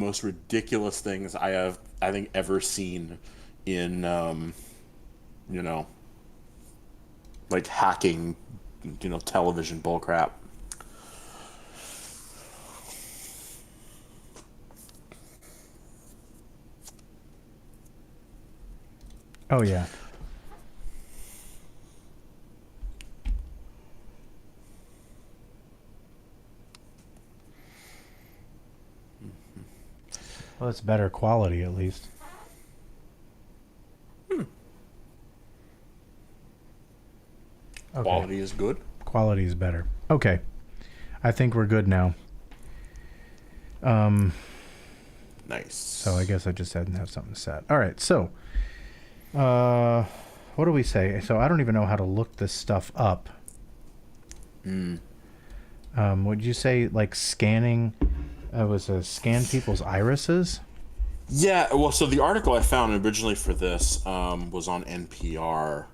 most ridiculous things I think ever seen in you know, like hacking, television bullcrap. Oh yeah. Well, it's better quality at least. Okay. Quality is good. Quality is better. Okay. I think we're good now. Um, so I Nice. guess I just hadn't have something set. All right. So, what do we say? So I don't even know how to look this stuff up. Mm. Would you say like scanning? Was a scan people's irises? Yeah, well, so the article I found originally for this was on NPR,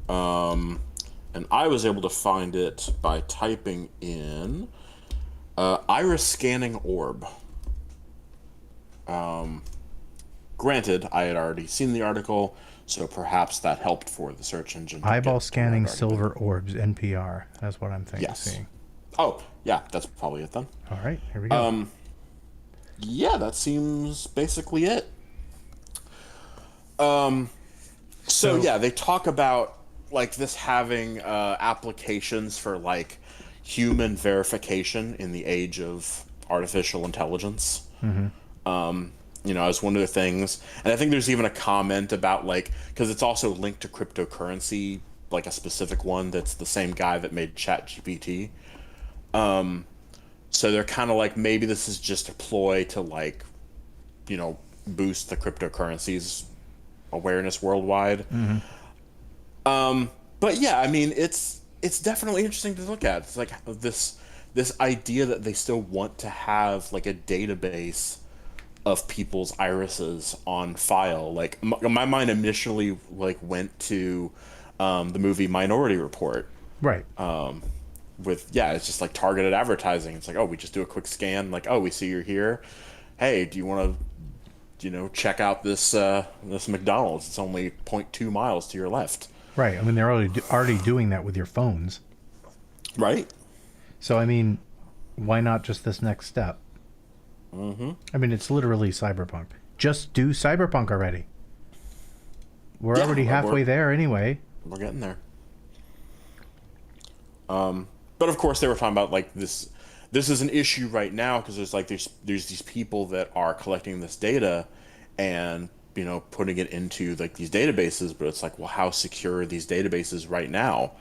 um, and I was able to find it by typing in iris scanning orb. Granted, I had already seen the article, so perhaps that helped for the search engine to Eyeball get to where it scanning already went. silver orbs. NPR. That's what I'm thinking. Yes. Seeing. Oh, yeah, that's probably it then. All right. Here we go. Yeah, that seems basically it. So So yeah, they talk about like this having applications for like human verification in the age of artificial intelligence. As one of the things, and I think there's even a comment about like because it's also linked to cryptocurrency, like a specific one that's the same guy that made ChatGPT. So they're kind of like maybe this is just a ploy to like boost the cryptocurrencies awareness worldwide. But yeah, I mean, it's definitely interesting to look at. It's like this idea that they still want to have like a database of people's irises on file. Like my mind initially like went to the movie Minority Report right. with it's just like targeted advertising. It's like, oh, we just do a quick scan. Like, oh, we see you're here. Hey, do you want to check out this McDonald's? It's only zero point 0.2 miles to your left. Right. I mean, they're already doing that with your phones. Right. So I mean, why not just this next step? I mean, it's literally cyberpunk. Just do cyberpunk already. We're Yeah, already halfway we're there anyway. we're getting there. But of course, they were talking about like this. This is an issue right now because there's these people that are collecting this data, and putting it into like these databases. But it's like, well, how secure are these databases right now?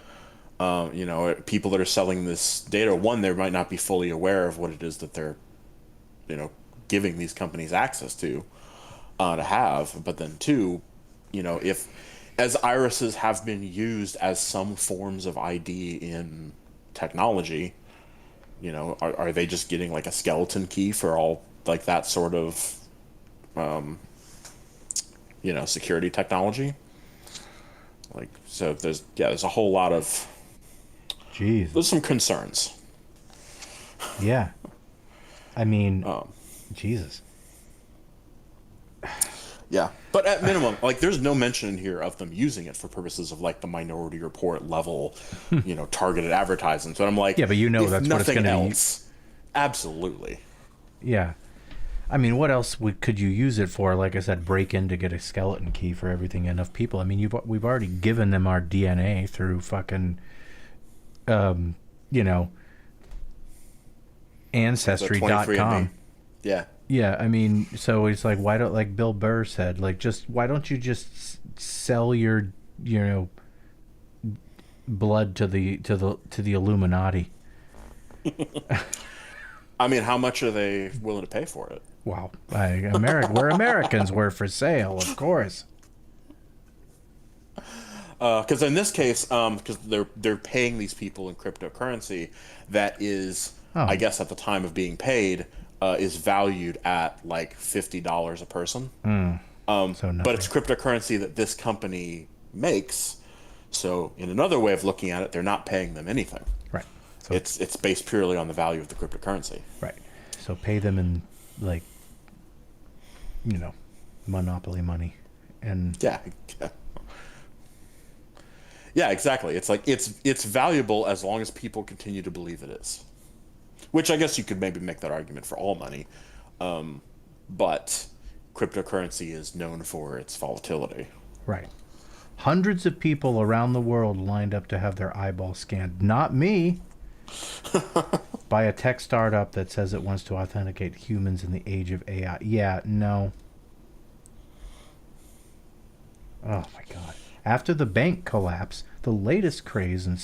People that are selling this data, one, they might not be fully aware of what it is that they're giving these companies access to have. But then two, if as irises have been used as some forms of ID in technology, are they just getting like a skeleton key for all like that sort of security technology? Like, so there's a whole lot of Jeez. there's some concerns. Yeah. I mean, Jesus. Yeah, but at minimum, like, there's no mention in here of them using it for purposes of like the Minority Report level, targeted advertisements. But I'm like, Yeah, but if that's what it's nothing going to be. else, absolutely. Yeah. I mean, what else could you use it for? Like I said, break in to get a skeleton key for everything. Enough people. I mean, we've already given them our DNA through fucking, you know, The 23andMe. ancestry.com. Yeah, Yeah, I mean, so it's like, why don't, like Bill Burr said, like, just why don't you just sell your, blood to the Illuminati? I mean, how much are they willing to pay for it? Wow, we're Americans. We're for sale, of course. Because in this case, because they're paying these people in cryptocurrency that is, I Oh, guess, at the time of being paid, is valued at like $50 a person. so But it's nothing. cryptocurrency that this company makes. So in another way of looking at it, they're not paying them anything. Right. So It's based purely on the value of the cryptocurrency. right. So pay them in like you know, monopoly money. And Yeah. Yeah, exactly. It's like it's valuable as long as people continue to believe it is. Which I guess you could maybe make that argument for all money. But cryptocurrency is known for its volatility. right. Hundreds of people around the world lined up to have their eyeballs scanned. Not me. By a tech startup that says it wants to authenticate humans in the age of AI. Yeah, no. Oh my god. After the bank collapse, the latest craze in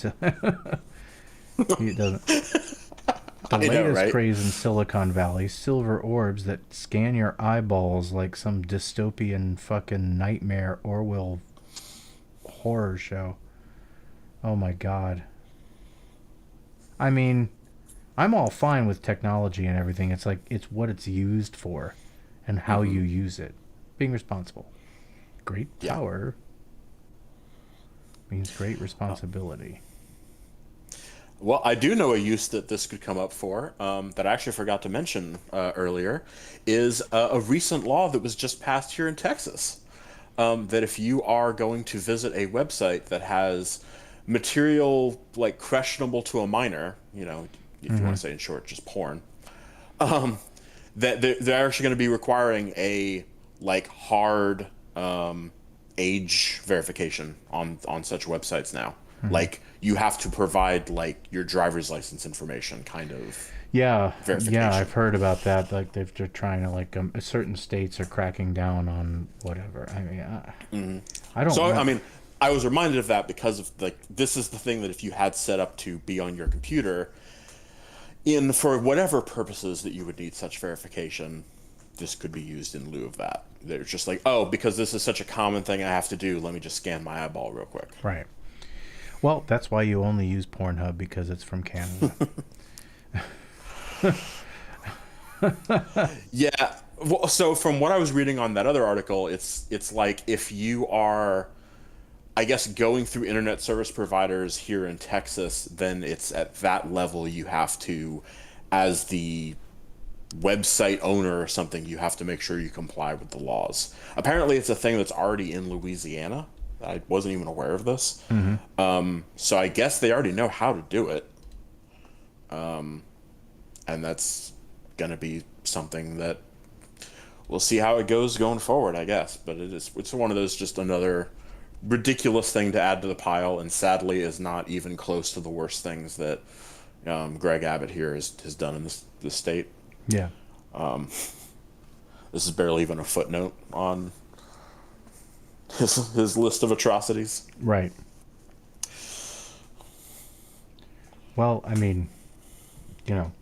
Right? craze in Silicon Valley, silver orbs that scan your eyeballs like some dystopian fucking nightmare Orwell horror show. Oh my god. I mean, I'm all fine with technology and everything. It's like it's what it's used for and how you use it. Being responsible. Great Yeah. power means great responsibility. Well, I do know a use that this could come up for, that I actually forgot to mention earlier, is a recent law that was just passed here in Texas. That if you are going to visit a website that has material like questionable to a minor, you know, if you want to say in short, just porn, that they're actually going to be requiring a like hard age verification on such websites now. Like you have to provide like your driver's license information, kind of. Yeah, Verification. yeah, I've heard about that. Like they're trying to like certain states are cracking down on whatever. I mean, I don't. So know. I mean, I was reminded of that because of like this is the thing that if you had set up to be on your computer, in for whatever purposes that you would need such verification, this could be used in lieu of that. They're just like, oh, because this is such a common thing I have to do, let me just scan my eyeball real quick. Right. Well, that's why you only use Pornhub, because it's from Canada. Yeah. Well, so from what I was reading on that other article, it's like if you are, I guess, going through internet service providers here in Texas, then it's at that level you have to, as the website owner or something, you have to make sure you comply with the laws. Apparently, it's a thing that's already in Louisiana. I wasn't even aware of this. So I guess they already know how to do it. And that's going to be something that we'll see how it goes going forward, I guess. But it's one of those, just another ridiculous thing to add to the pile, and sadly is not even close to the worst things that Greg Abbott here has done in this state. Yeah. This is barely even a footnote on his list of atrocities. Right. Well, I mean, you know.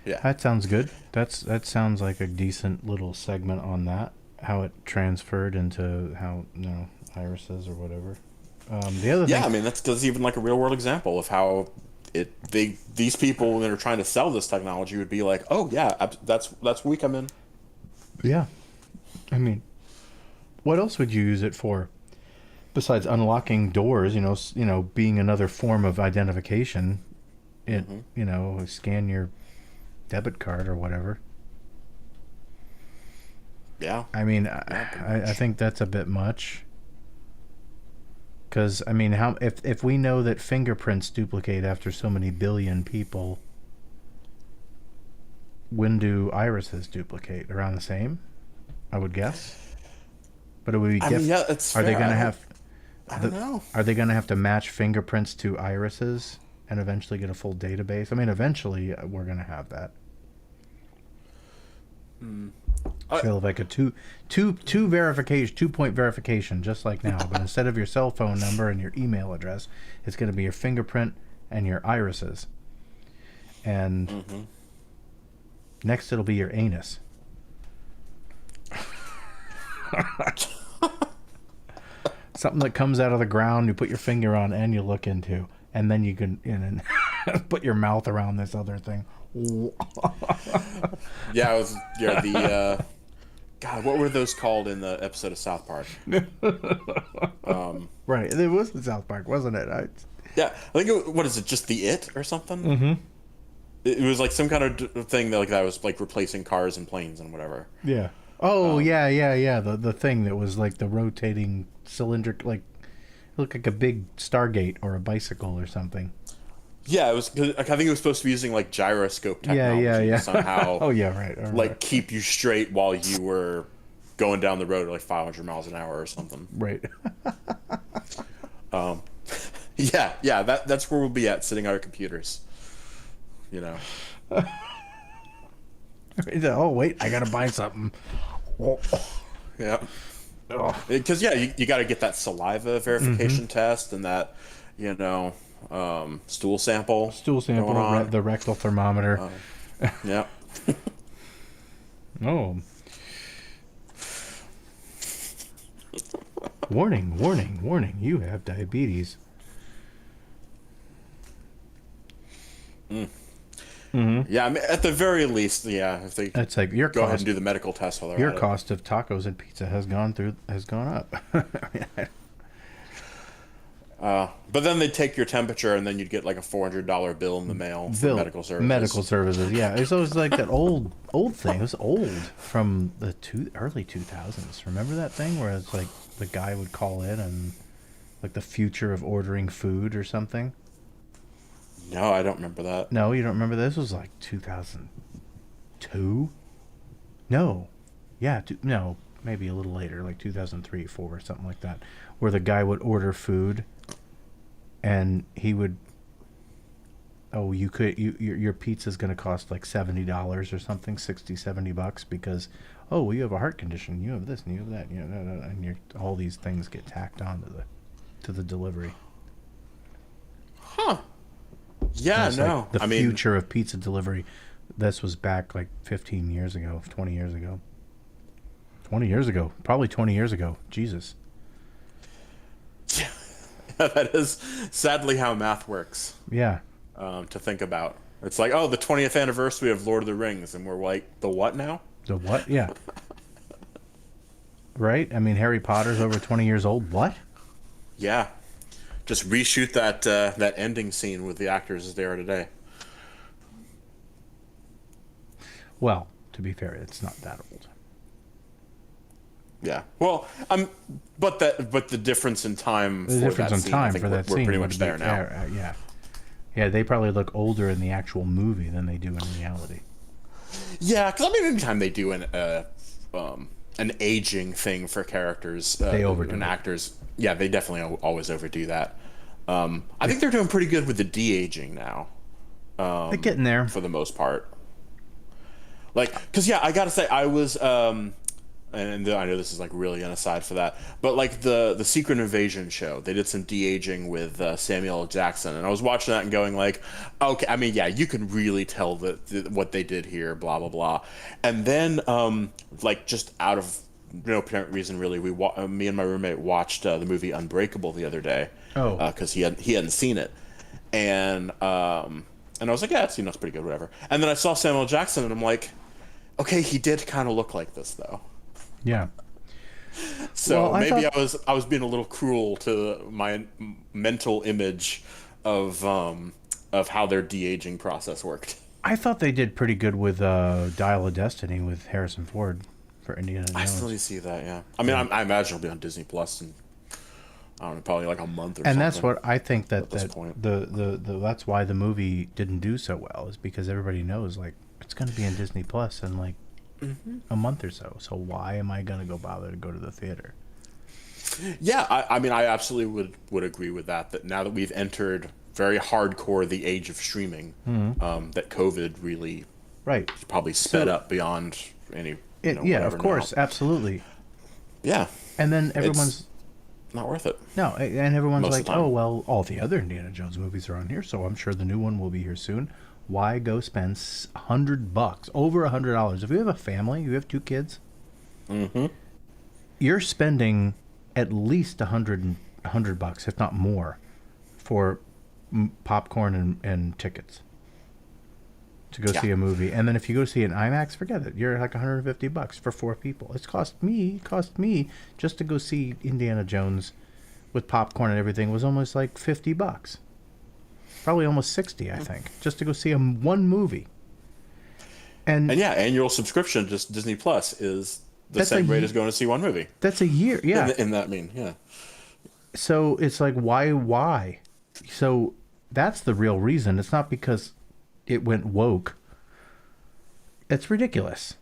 Yeah. That sounds good. That sounds like a decent little segment on that. How it transferred into how, you know, irises or whatever. The other thing. Yeah, I mean that's even like a real world example of how these people that are trying to sell this technology would be like, oh yeah, that's where we come in. Yeah. I mean, what else would you use it for? Besides unlocking doors, you know, being another form of identification. It, you know, scan your debit card or whatever. Yeah. I mean, I think that's a bit much. Because, I mean, if we know that fingerprints duplicate after so many billion people, when do irises duplicate? Around the same, I would guess. But it would be. I mean, yeah, it's Are they fair. going to have? I don't know. Are they going to have to match fingerprints to irises and eventually get a full database? I mean, eventually we're going to have that. Feel like a two verification, 2-point verification, just like now. But instead of your cell phone number and your email address, it's going to be your fingerprint and your irises. And next, it'll be your anus. Something that comes out of the ground, you put your finger on and you look into, and then you can put your mouth around this other thing. Yeah, it was the God, what were those called in the episode of South Park? Right, it was in South Park, wasn't it? Yeah, I think what is it? Just the It or something? It was like some kind of thing that like that was like replacing cars and planes and whatever. Yeah. Oh yeah, yeah, yeah. The thing that was like the rotating cylindrical, like it looked like a big Stargate or a bicycle or something. Yeah, it was. I think it was supposed to be using like gyroscope Yeah, technology yeah, yeah. to somehow Oh yeah, right. All like right. keep you straight while you were going down the road at like 500 miles an hour or something. Right. Yeah, yeah. That's where we'll be at, sitting at our computers. You know. Oh wait, I gotta buy something. Oh. Yeah. Oh. Because yeah, you got to get that saliva verification test and that, you know, stool sample. Stool sample, going on. the rectal thermometer. Yeah. Oh. Warning, warning, warning. You have diabetes. Yeah. I mean, at the very least, yeah. If they That's like your go ahead cost. and do the medical test while they're Your at it. cost of tacos and pizza has gone up. But then they'd take your temperature, and then you'd get like a $400 bill in the mail for medical services. Medical services, yeah. It was like that old thing. It was old from the early 2000s. Remember that thing where it's like the guy would call in and like the future of ordering food or something? No, I don't remember that. No, you don't remember this? Was like 2002? No. Yeah, no, maybe a little later, like 2003, 4, something like that, where the guy would order food and he would, oh, your pizza's going to cost like $70 or something, 60, $70 because, oh, well, you have a heart condition, you have this and you have that, and all these things get tacked on to the delivery. Huh. Yeah, It's no. like the future of pizza delivery. This was back like 15 years ago, 20 years ago. 20 years ago. Probably 20 years ago. Jesus. Yeah, that is sadly how math works. Yeah. To think about. It's like, oh, the 20th anniversary of Lord of the Rings, and we're like, the what now? The what? Yeah. Right? I mean, Harry Potter's over 20 years old. What? Yeah. Just reshoot that ending scene with the actors as they are today. Well, to be fair, it's not that old. Yeah. Well, but the difference in time. The difference in time for that scene. We're pretty would much be there now. fair, yeah. Yeah, they probably look older in the actual movie than they do in reality. Yeah, because I mean, anytime they do an aging thing for characters, They overdo and it. actors, yeah, they definitely always overdo that. I think they're doing pretty good with the de-aging now. They're getting there. For the most part. Like, because yeah, I gotta say, I was, and I know this is like really an aside for that, but like the Secret Invasion show, they did some de-aging with Samuel L. Jackson, and I was watching that and going like, okay, I mean, yeah, you can really tell that what they did here, blah blah blah, and then like just out of no apparent reason, really, me and my roommate watched the movie Unbreakable the other day. Oh. Because he hadn't seen it, and I was like, yeah, it's pretty good, whatever. And then I saw Samuel L. Jackson, and I'm like, okay, he did kind of look like this though. Yeah. So Well, maybe I was being a little cruel to my mental image of how their de-aging process worked. I thought they did pretty good with Dial of Destiny with Harrison Ford for Indiana Jones. I still need to see that. Yeah, I mean, I imagine it'll be on Disney Plus in I don't know, probably like a month or something. And that's what I think at this point. that's why the movie didn't do so well, is because everybody knows like it's going to be on Disney Plus in like a month or so. So why am I going to bother to go to the theater? Yeah, I mean, I absolutely would agree with that. That now that we've entered very hardcore the age of streaming, that COVID really Right. probably sped up beyond any. Yeah, whatever of course, now. absolutely. Yeah, And then everyone's not worth it. no, and everyone's Most of like, the time. "Oh, well, all the other Indiana Jones movies are on here, so I'm sure the new one will be here soon." Why go spend $100, over $100? If you have a family, you have 2 kids, you're spending at least $100, if not more, for popcorn and tickets to go see a movie. And then if you go see an IMAX, forget it. You're like $150 for 4 people. It's cost me just to go see Indiana Jones with popcorn and everything was almost like $50. probably almost 60, I think, just to go see one movie. And And yeah, annual subscription to Disney Plus is the that's same rate as going to see one movie. that's a year. In, Yeah. in that mean, yeah. So it's like, why? So that's the real reason. It's not because it went woke. It's ridiculous.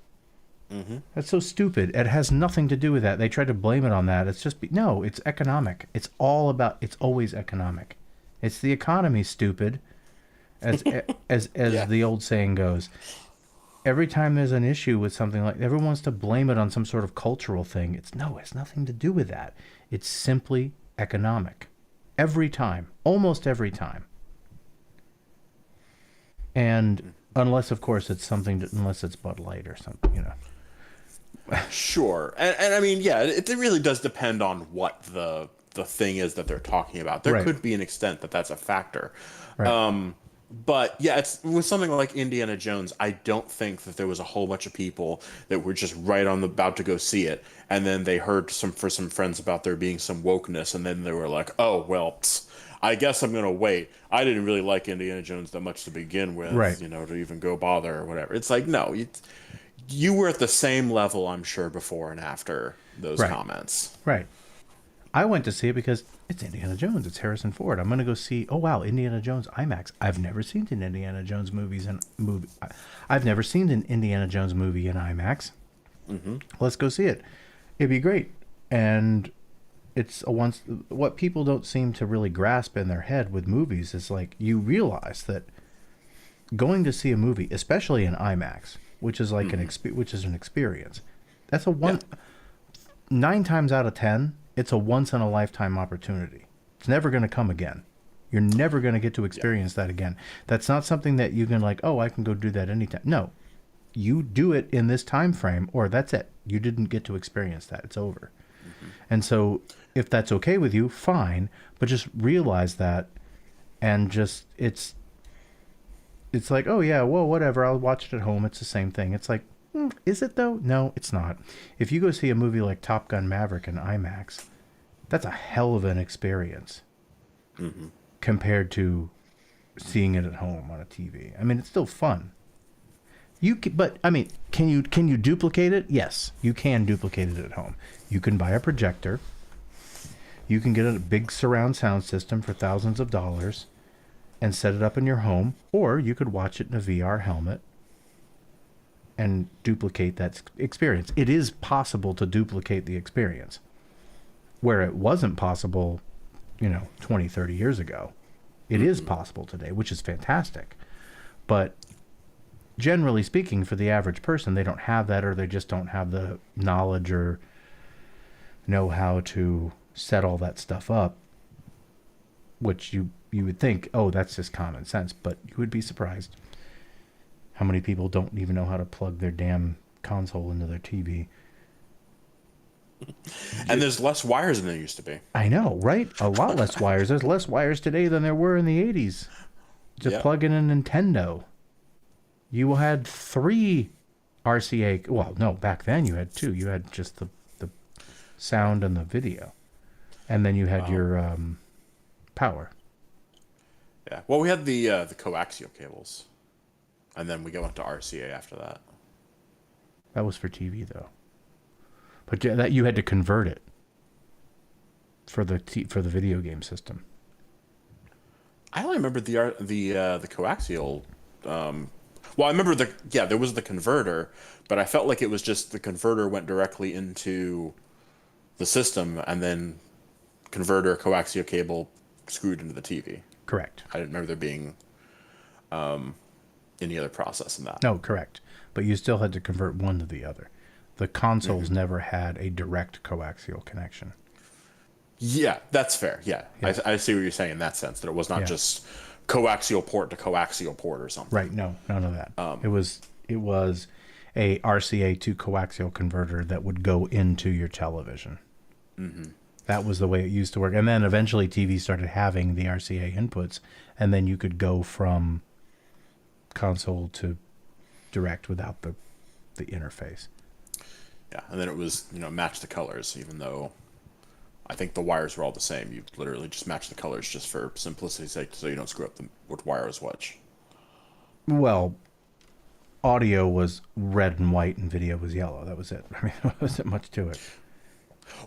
That's so stupid. It has nothing to do with that. They tried to blame it on that. It's just no. It's economic. It's all about. It's always economic. It's the economy, stupid. As Yeah. the old saying goes. Every time there's an issue with something, like everyone wants to blame it on some sort of cultural thing. It's nothing to do with that. It's simply economic. Every time, almost every time. And unless, of course, it's unless it's Bud Light or something, Sure, and I mean, yeah, it really does depend on what the thing is that they're talking about. There Right. could be an extent that that's a factor. Right. But yeah, it's with something like Indiana Jones. I don't think that there was a whole bunch of people that were just right on the about to go see it, and then they heard some friends about there being some wokeness, and then they were like, "Oh well, I guess I'm gonna wait." I didn't really like Indiana Jones that much to begin with, Right. to even go bother or whatever. It's like no, you were at the same level, I'm sure, before and after those Right. comments. Right. I went to see it because it's Indiana Jones. It's Harrison Ford. I'm going to go see. Oh wow, Indiana Jones IMAX. I've never seen an Indiana Jones movie. I've never seen an Indiana Jones movie in IMAX. Let's go see it. It'd be great. And it's what people don't seem to really grasp in their head with movies is like you realize that going to see a movie, especially in IMAX, which is like which is an experience. That's a one. Yeah. 9 times out of 10, it's a once in a lifetime opportunity. It's never going to come again. You're never going to get to experience that again. That's not something that you can like, oh, I can go do that anytime. No, you do it in this time frame, or that's it. You didn't get to experience that. It's over. And so, if that's okay with you, fine. But just realize that, and just it's like, oh yeah, well, whatever. I'll watch it at home. It's the same thing. It's like, is it though? No, it's not. If you go see a movie like Top Gun Maverick in IMAX, that's a hell of an experience compared to seeing it at home on a TV. I mean, it's still fun. But I mean, can you duplicate it? Yes, you can duplicate it at home. You can buy a projector. You can get a big surround sound system for thousands of dollars and set it up in your home, or you could watch it in a VR helmet and duplicate that experience. It is possible to duplicate the experience where it wasn't possible, 20, 30 years ago. It is possible today, which is fantastic. But generally speaking, for the average person, they don't have that, or they just don't have the knowledge or know how to set all that stuff up, which you would think, oh, that's just common sense, but you would be surprised how many people don't even know how to plug their damn console into their TV. And there's less wires than there used to be. I know, right? A lot less wires. There's less wires today than there were in the 80s. To Yeah. plug in a Nintendo. You had 3 RCA. Well, no, back then you had 2. You had just the sound and the video. And then you had your power. Yeah. Well, we had the coaxial cables, and then we went to RCA after that. That was for TV, though. But yeah, that you had to convert it for the video game system. I only remember the coaxial. Well, I remember there was the converter, but I felt like it was just the converter went directly into the system, and then converter coaxial cable screwed into the TV. Correct. I didn't remember there being any other process in that. No, correct. But you still had to convert one to the other. The consoles never had a direct coaxial connection. Yeah, that's fair. Yeah, I see what you're saying in that sense, that it was not just coaxial port to coaxial port or something. Right. No, none of that. It was a RCA to coaxial converter that would go into your television. That was the way it used to work. And then eventually TV started having the RCA inputs, and then you could go from console to direct without the interface. Yeah, and then it was match the colors, even though I think the wires were all the same. You literally just match the colors just for simplicity's sake, so you don't screw up what wire is which. Well, audio was red and white and video was yellow. That was it. I mean, there wasn't much to it.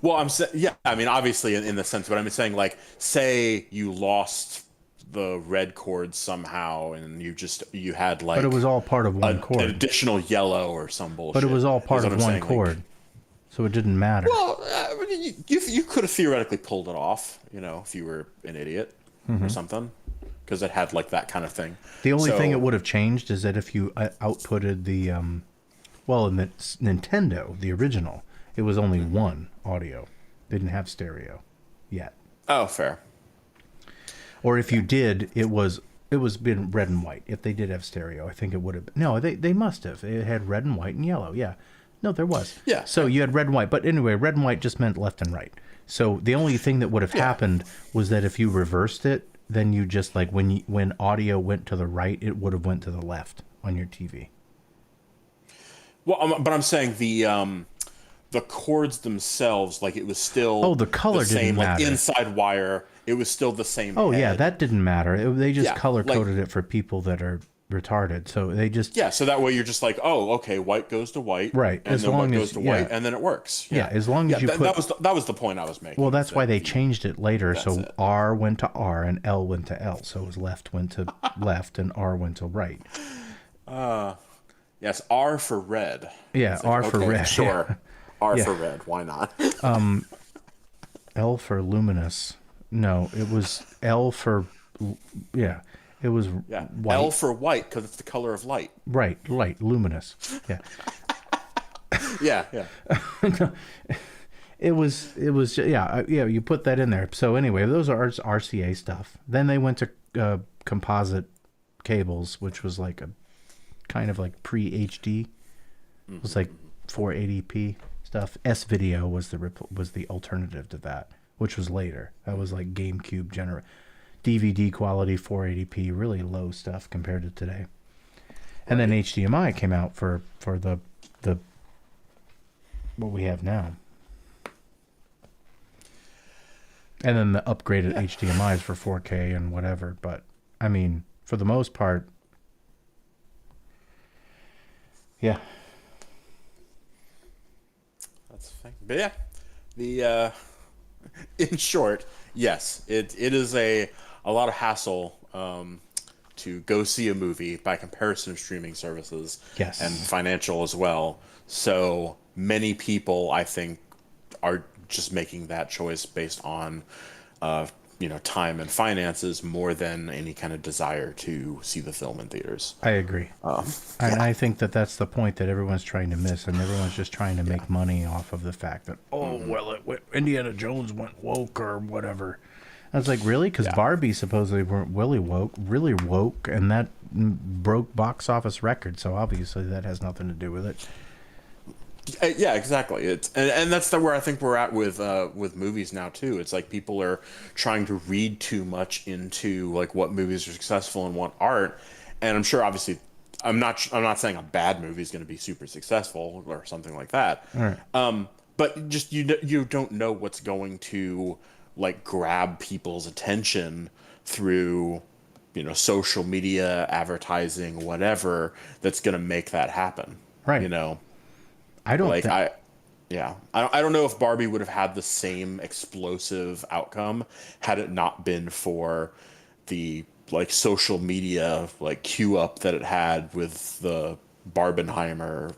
Well, yeah. I mean, obviously in the sense, but I'm saying like, say you lost the red cord somehow, and you had like, But it was all part of one an chord. additional yellow or some bullshit. But it was all Is part what of I'm one saying, like, chord. So it didn't matter. well, you could have theoretically pulled it off, if you were an idiot or something, because it had like that kind of thing. The only So- thing it would have changed is that if you outputted the, well, in the Nintendo, the original, it was only one audio. They didn't have stereo yet. Oh, fair. Or if you did, it was been red and white. If they did have stereo, I think it would have. No, they must have. It had red and white and yellow. Yeah. No, there was. Yeah. So you had red and white, but anyway, red and white just meant left and right. So the only thing that would have happened was that if you reversed it, then you just like when audio went to the right, it would have went to the left on your TV. Well, but I'm saying the chords themselves, like it was still The color the same, didn't like matter. inside wire. It was still the same. Oh yeah, head. that didn't matter. They just Yeah, color like- coded it for people that are retarded. So they just Yeah, so that way you're just like, oh, okay, white goes to white, Right, and as then long white as- goes to white, yeah. and then it works. Yeah, as long as you that, put- that was the point I was making. Well, that's is why that they changed it later. So it. R went to R and L went to L. So it was left went to left and R went to right. Yes, R for red. Yeah, It's R for okay, red. Sure, R Yeah. for red. Why not? L for luminous. No, it was L for, yeah, it was Yeah, white. L for white because it's the color of light. Right, light, luminous. Yeah. Yeah, yeah. It was yeah, you put that in there. So anyway, those are RCA stuff. Then they went to composite cables, which was like a kind of like pre-HD. It was like 480p stuff. S-Video was the alternative to that, which was later. That was like GameCube DVD quality 480p, really low stuff compared to today. And then HDMI came out for the what we have now. And then the upgraded HDMIs for 4K and whatever. But, I mean, for the most part, yeah. That's the thing. But yeah, in short, yes, it is a lot of hassle to go see a movie by comparison of streaming services. Yes. And financial as well. So many people, I think, are just making that choice based on time and finances more than any kind of desire to see the film in theaters. I agree. And I think that's the point that everyone's trying to miss, and everyone's just trying to make money off of the fact that, Indiana Jones went woke or whatever. I was like, really? Because Barbie supposedly weren't really woke, and that broke box office records, so obviously that has nothing to do with it. Yeah, exactly. It's and that's where I think we're at with movies now too. It's like people are trying to read too much into like what movies are successful and what aren't. And I'm sure, obviously, I'm not saying a bad movie is going to be super successful or something like that. All right. But just you don't know what's going to like grab people's attention through social media, advertising, whatever, that's going to make that happen. Right. I don't Like think... I don't know if Barbie would have had the same explosive outcome had it not been for the like social media like queue up that it had with the Barbenheimer,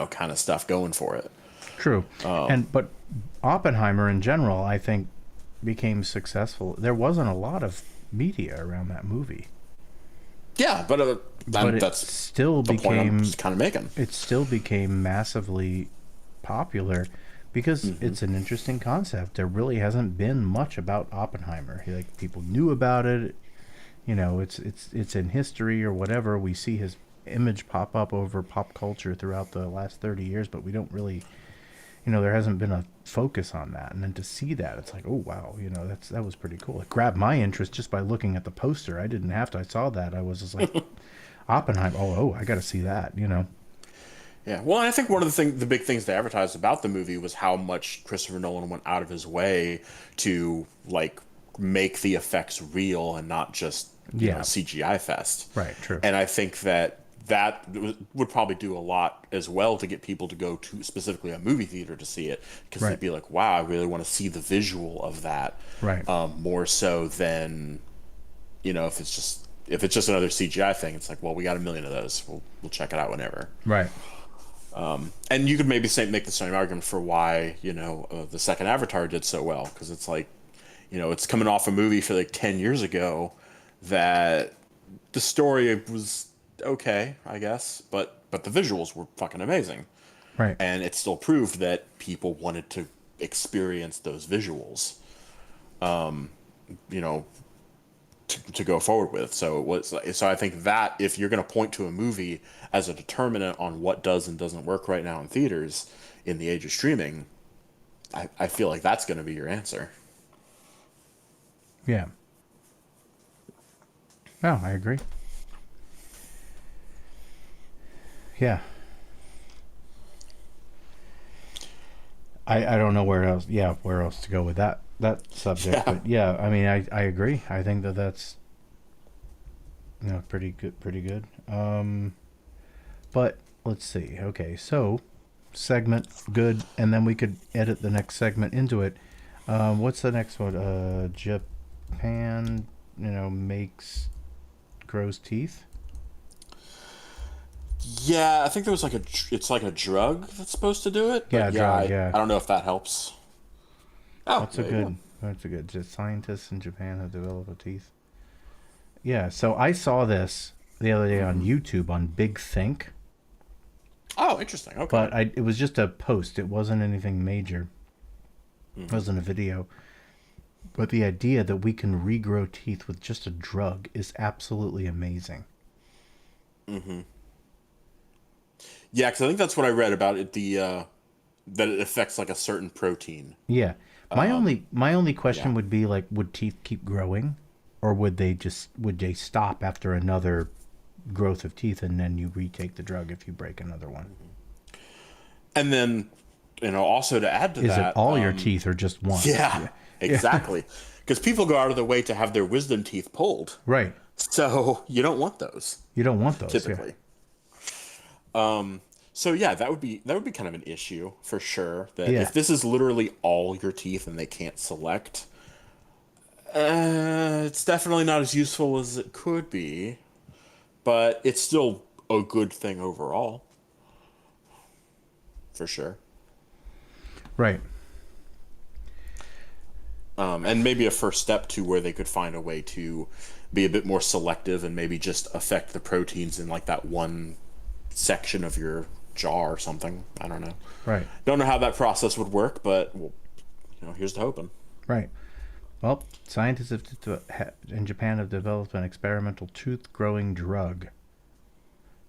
kind of stuff going for it. True. But Oppenheimer in general, I think, became successful. There wasn't a lot of media around that movie. Yeah, but that's still the point I'm became just kind of making. It still became massively popular because it's an interesting concept. There really hasn't been much about Oppenheimer. Like, people knew about it. It's in history or whatever. We see his image pop up over pop culture throughout the last 30 years, but we don't really, there hasn't been a focus on that. And then to see that, it's like, oh wow, that was pretty cool. It grabbed my interest just by looking at the poster. I didn't have to. I saw that. I was just like, Oppenheimer. Oh, I got to see that. Yeah, well, I think one of the big things they advertised about the movie was how much Christopher Nolan went out of his way to like make the effects real and not just a Yeah. CGI fest. Right. True. And I think that would probably do a lot as well to get people to go to specifically a movie theater to see it because they'd Right. be like, "Wow, I really want to see the visual of that." Right. More so than if it's just another CGI thing, it's like, well, we got a million of those. We'll check it out whenever. Right. And you could maybe make the same argument for why the second Avatar did so well because it's like it's coming off a movie for like 10 years ago that the story was okay, I guess, but the visuals were fucking amazing, Right. and it still proved that people wanted to experience those visuals, you know, to go forward with. So it was so I think that if you're going to point to a movie as a determinant on what does and doesn't work right now in theaters in the age of streaming, I feel like that's going to be your answer. Yeah. No, I agree. Yeah. I don't know where else. Yeah, where else to go with that subject? Yeah. But yeah, I mean, I agree. I think that's pretty good. Pretty good. But let's see. Okay, so segment good, and then we could edit the next segment into it. What's the next one? Japan, makes grows teeth. Yeah, I think there was it's like a drug that's supposed to do it. But Yeah, drug, I, yeah. I don't know if that helps. Oh, That's a there you good. That's a good. Just scientists in Japan have developed a teeth. Yeah. So I saw this the other day on YouTube on Big Think, Oh, interesting. Okay. but it was just a post. It wasn't anything major. It wasn't a video. But the idea that we can regrow teeth with just a drug is absolutely amazing. Yeah, because I think that's what I read about it. That it affects like a certain protein. Yeah. My only question Yeah. would be like, would teeth keep growing, or would they stop after another growth of teeth, and then you retake the drug if you break another one? And then, also to add to Is that, it all your teeth or just one? yeah, exactly. Because people go out of their way to have their wisdom teeth pulled, Right. so you don't want those You don't want those. typically. So yeah, that would be kind of an issue for sure. That Yeah. if this is literally all your teeth and they can't select, it's definitely not as useful as it could be, but it's still a good thing overall, for sure. Yeah. Right. And maybe a first step to where they could find a way to be a bit more selective and maybe just affect the proteins in like that one section of your jaw or something. I don't know. Right. Don't know how that process would work, but well, here's to hoping. Right. Well, scientists in Japan have developed an experimental tooth growing drug.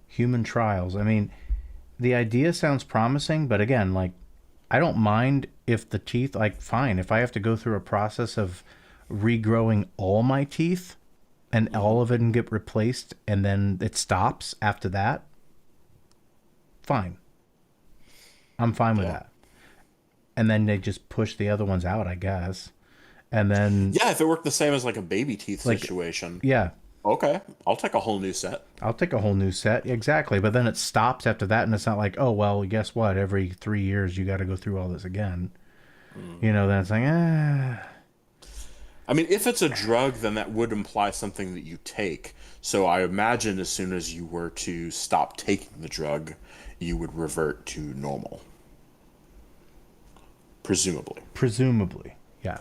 Human trials. I mean, the idea sounds promising, but again, like, I don't mind if the teeth, like, fine, if I have to go through a process of regrowing all my teeth and all of it and get replaced and then it stops after that, fine. I'm fine with Yeah. that. And then they just push the other ones out, I guess. And then, Yeah, if it worked the same as like a baby teeth Like- situation, yeah, okay, I'll take a whole new set. I'll take a whole new set. Exactly. But then it stops after that, and it's not like, oh, well, guess what? Every 3 years, you got to go through all this again. Then it's like, I mean, if it's a drug, then that would imply something that you take. So I imagine as soon as you were to stop taking the drug, you would revert to normal. Presumably. presumably. Yeah.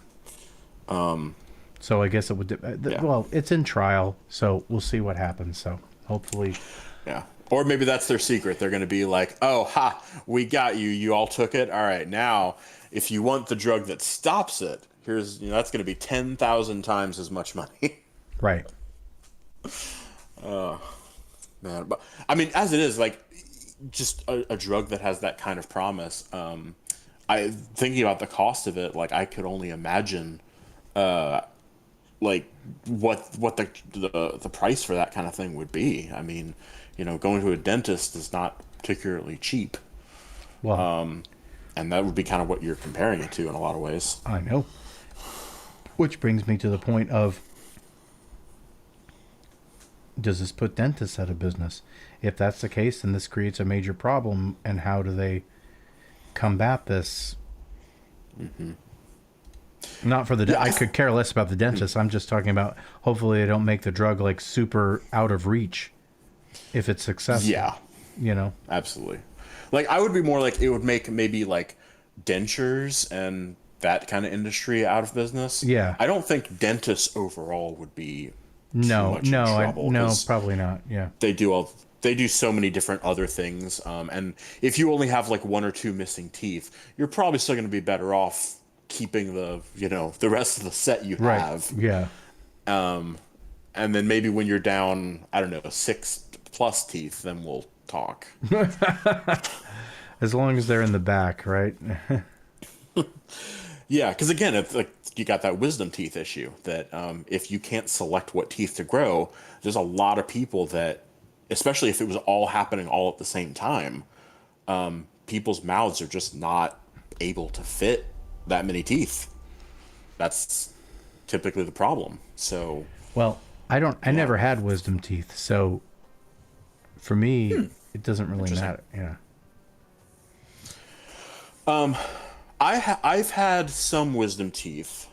So I guess it would. Yeah. Well, it's in trial, so we'll see what happens. So hopefully. Yeah. Or maybe that's their secret. They're going to be like, oh, ha, we got you. You all took it. All right. Now, if you want the drug that stops it, here's, that's going to be 10,000 times as much money. Right. Man, but I mean, as it is, like, just a drug that has that kind of promise. I thinking about the cost of it, like, I could only imagine, like, what the price for that kind of thing would be. I mean, going to a dentist is not particularly cheap. Well, And that would be kind of what you're comparing it to in a lot of ways. I know. Which brings me to the point of, does this put dentists out of business? If that's the case, then this creates a major problem. And how do they combat this? Not for the. Yeah, I could care less about the dentist. I'm just talking about. Hopefully, they don't make the drug like super out of reach. If it's successful, Yeah, you know. absolutely. Like I would be more like it would make maybe like dentures and that kind of industry out of business. Yeah. I don't think dentists overall would be No, much in no, trouble, no, 'cause probably not. Yeah. they do so many different other things. And if you only have like one or two missing teeth, you're probably still going to be better off keeping the rest of the set you Right. have. Yeah. And then maybe when you're down, I don't know, 6+ teeth, then we'll talk. As long as they're in the back, right? Yeah, because again, it's like you got that wisdom teeth issue that if you can't select what teeth to grow, there's a lot of people that, especially if it was all happening all at the same time, people's mouths are just not able to fit that many teeth. That's typically the problem. So, Well, I never had wisdom teeth, so for me, it doesn't really Interesting. matter. Yeah. I've had some wisdom teeth.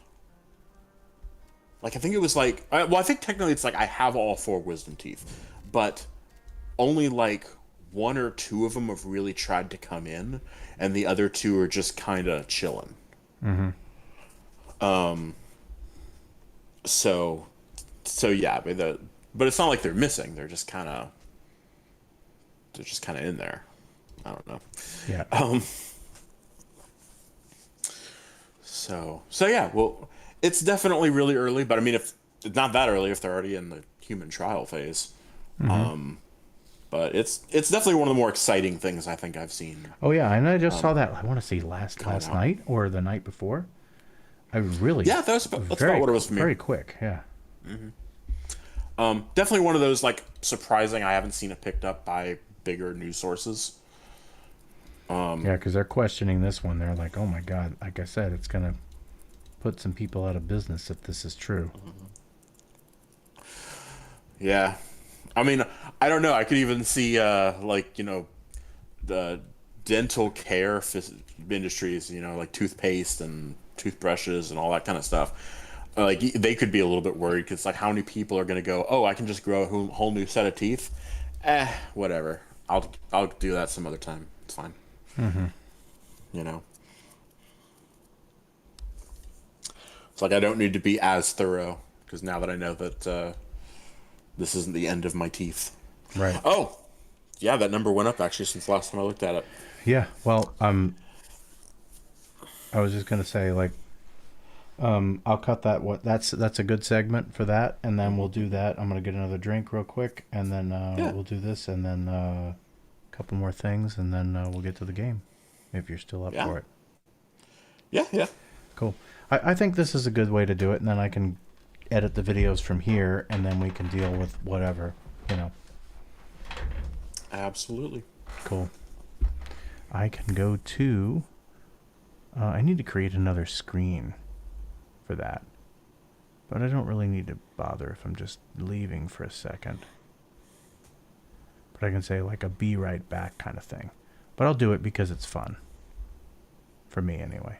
Like I think it was like I think technically it's like I have all 4 wisdom teeth, but only like 1 or 2 of them have really tried to come in, and the other 2 are just kind of chilling. So yeah, but it's not like they're missing. They're just kind of in there. I don't know. Yeah. So yeah, well, it's definitely really early, but I mean, if it's not that early, if they're already in the human trial phase, but it's definitely one of the more exciting things I think I've seen. Oh yeah, and I just saw that. I want to say last out. night or the night before. I really Yeah, that's about what it was for me. Very quick. Yeah. Definitely one of those like surprising. I haven't seen it picked up by bigger news sources. Yeah, because they're questioning this one. They're like, "Oh my God!" Like I said, it's gonna put some people out of business if this is true. Yeah, I mean, I don't know. I could even see the dental care industries, like toothpaste and toothbrushes and all that kind of stuff. Like they could be a little bit worried because like how many people are going to go, oh, I can just grow a whole new set of teeth. Whatever. I'll do that some other time. It's fine. You know. It's like I don't need to be as thorough because now that I know that this isn't the end of my teeth. Right. Oh, yeah, that number went up actually since last time I looked at it. Yeah. Well, I was just gonna say like, I'll cut that. That's a good segment for that, and then we'll do that. I'm gonna get another drink real quick, and then we'll do this, and then a couple more things, and then we'll get to the game. If you're still up for it. Yeah. Cool. I think this is a good way to do it, and then I can edit the videos from here, and then we can deal with whatever, Absolutely. Cool. I can go to... I need to create another screen for that. But I don't really need to bother if I'm just leaving for a second. But I can say like a be right back kind of thing. But I'll do it because it's fun. For me anyway.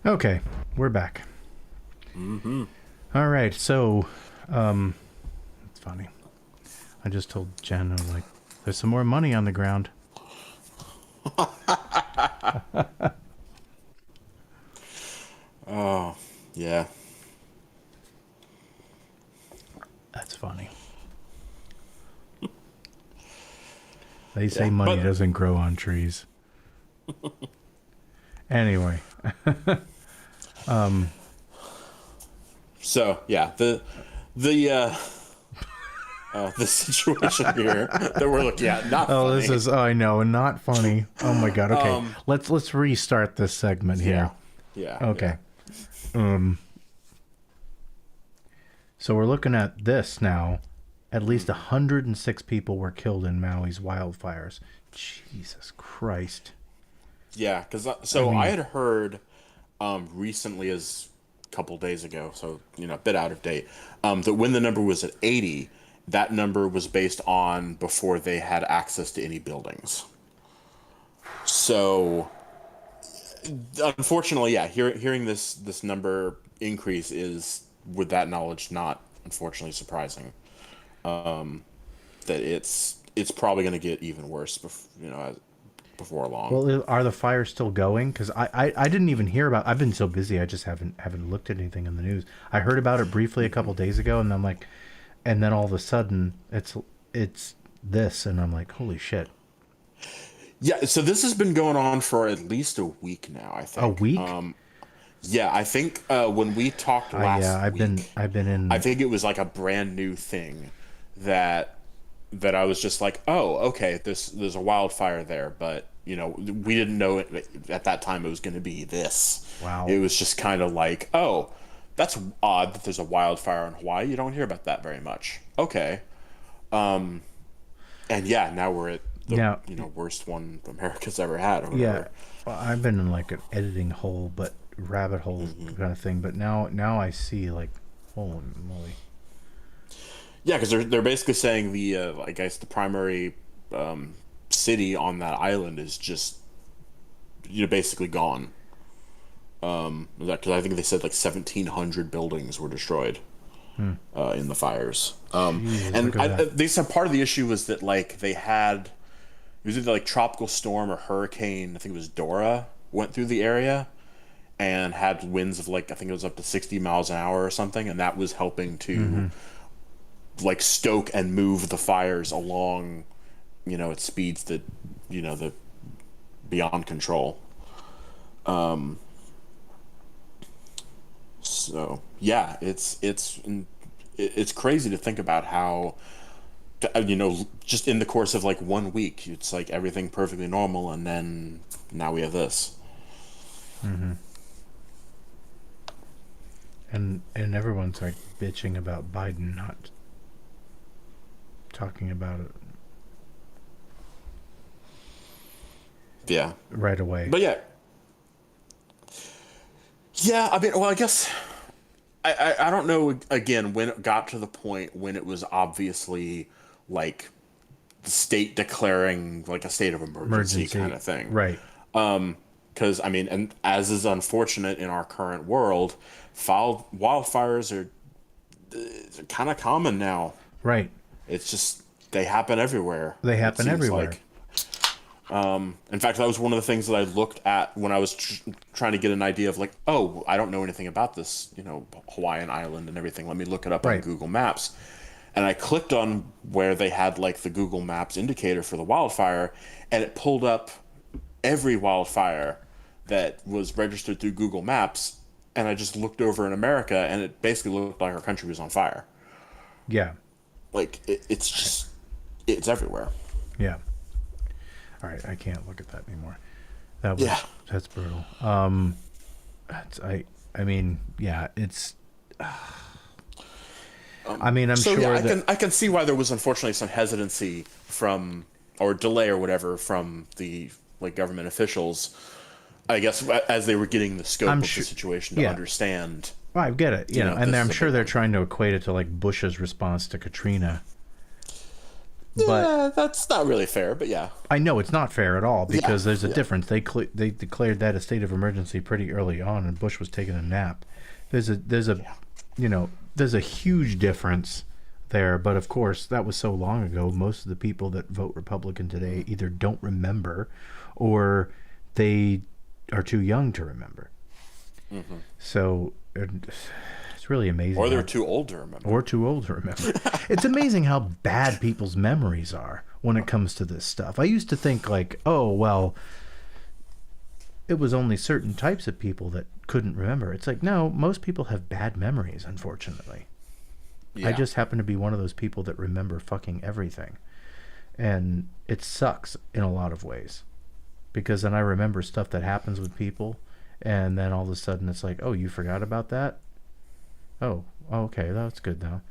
Okay, we're back. All right, so it's funny. I just told Jen, I was like, "There's some more money on the ground." Oh, yeah. That's funny. They say Yeah, money but- doesn't grow on trees. Anyway, So yeah, the the situation here that we're looking at, not oh, funny. this is I know, not funny. Oh my god. Okay, let's restart this segment here. Yeah. Okay. So we're looking at this now. At least 106 people were killed in Maui's wildfires. Jesus Christ. Yeah, because I had heard recently, as a couple days ago, so a bit out of date, that when the number was at 80, that number was based on before they had access to any buildings. So, unfortunately, yeah, hearing this number increase is, with that knowledge, not unfortunately surprising. That it's probably going to get even worse, before long. Well, are the fires still going? Because I didn't even hear about. I've been so busy, I just haven't looked at anything in the news. I heard about it briefly a couple days ago, and I'm like, and then all of a sudden it's this, and I'm like, holy shit! Yeah, so this has been going on for at least a week now, I think. A week? Yeah, I think when we talked last yeah, I've week, been in. I think it was like a brand new thing that I was just like, oh, okay, there's a wildfire there, but we didn't know it at that time it was going to be this. Wow. It was just kind of like, oh, that's odd that there's a wildfire in Hawaii. You don't hear about that very much. Okay. And yeah, now we're at the worst one America's ever had. Or Yeah, whatever. well, I've been in like an editing hole, but rabbit hole kind of thing. But now I see like, holy moly. Yeah, because they're basically saying I guess the primary city on that island is just basically gone. Because I think they said like 1,700 buildings were destroyed in the fires. Jesus, And look at that. they said part of the issue was that like they had, it was either like tropical storm or hurricane. I think it was Dora went through the area and had winds of like, I think it was up to 60 miles an hour or something, and that was helping to like stoke and move the fires along, at speeds that the beyond control. So yeah, it's crazy to think about how, just in the course of like 1 week, it's like everything perfectly normal, and then now we have this. And everyone's like bitching about Biden not talking about it Yeah, right away. but yeah. I mean, well, I guess I don't know again when it got to the point when it was obviously like the state declaring like a state of emergency kind of thing. Right. because I mean, and as is unfortunate in our current world, wildfires are kind of common now. Right. It's just they happen everywhere. They It happen seems everywhere. like. In fact, that was one of the things that I looked at when I was trying to get an idea of like, oh, I don't know anything about this, Hawaiian island and everything. Let me look it up on Right. Google Maps. And I clicked on where they had like the Google Maps indicator for the wildfire, and it pulled up every wildfire that was registered through Google Maps. And I just looked over in America, and it basically looked like our country was on fire. Yeah. Like it's just it's everywhere. Yeah. All right, I can't look at that anymore. That was Yeah. that's brutal. That's, I mean, yeah, it's. I mean, I'm So sure yeah, that I can see why there was unfortunately some hesitancy from or delay or whatever from the like government officials. I guess as they were getting the scope I'm of sure. the situation to Yeah, understand. I get it. You know, and This I'm is a sure big they're one. trying to equate it to like Bush's response to Katrina. But Yeah, that's not really fair, but yeah, I know it's not fair at all yeah, because there's a yeah, difference. They declared that a state of emergency pretty early on, and Bush was taking a nap. There's a yeah, there's a huge difference there. But of course, that was so long ago. Most of the people that vote Republican today either don't remember, or they are too young to remember. So it's really amazing. or they're how- too old to remember. or too old to remember. It's amazing how bad people's memories are when it comes to this stuff. I used to think like, oh, well, it was only certain types of people that couldn't remember. It's like, no, most people have bad memories, unfortunately. Yeah. I just happen to be one of those people that remember fucking everything. And it sucks in a lot of ways. Because then I remember stuff that happens with people, and then all of a sudden it's like, oh, you forgot about that? Oh, okay, that's good now.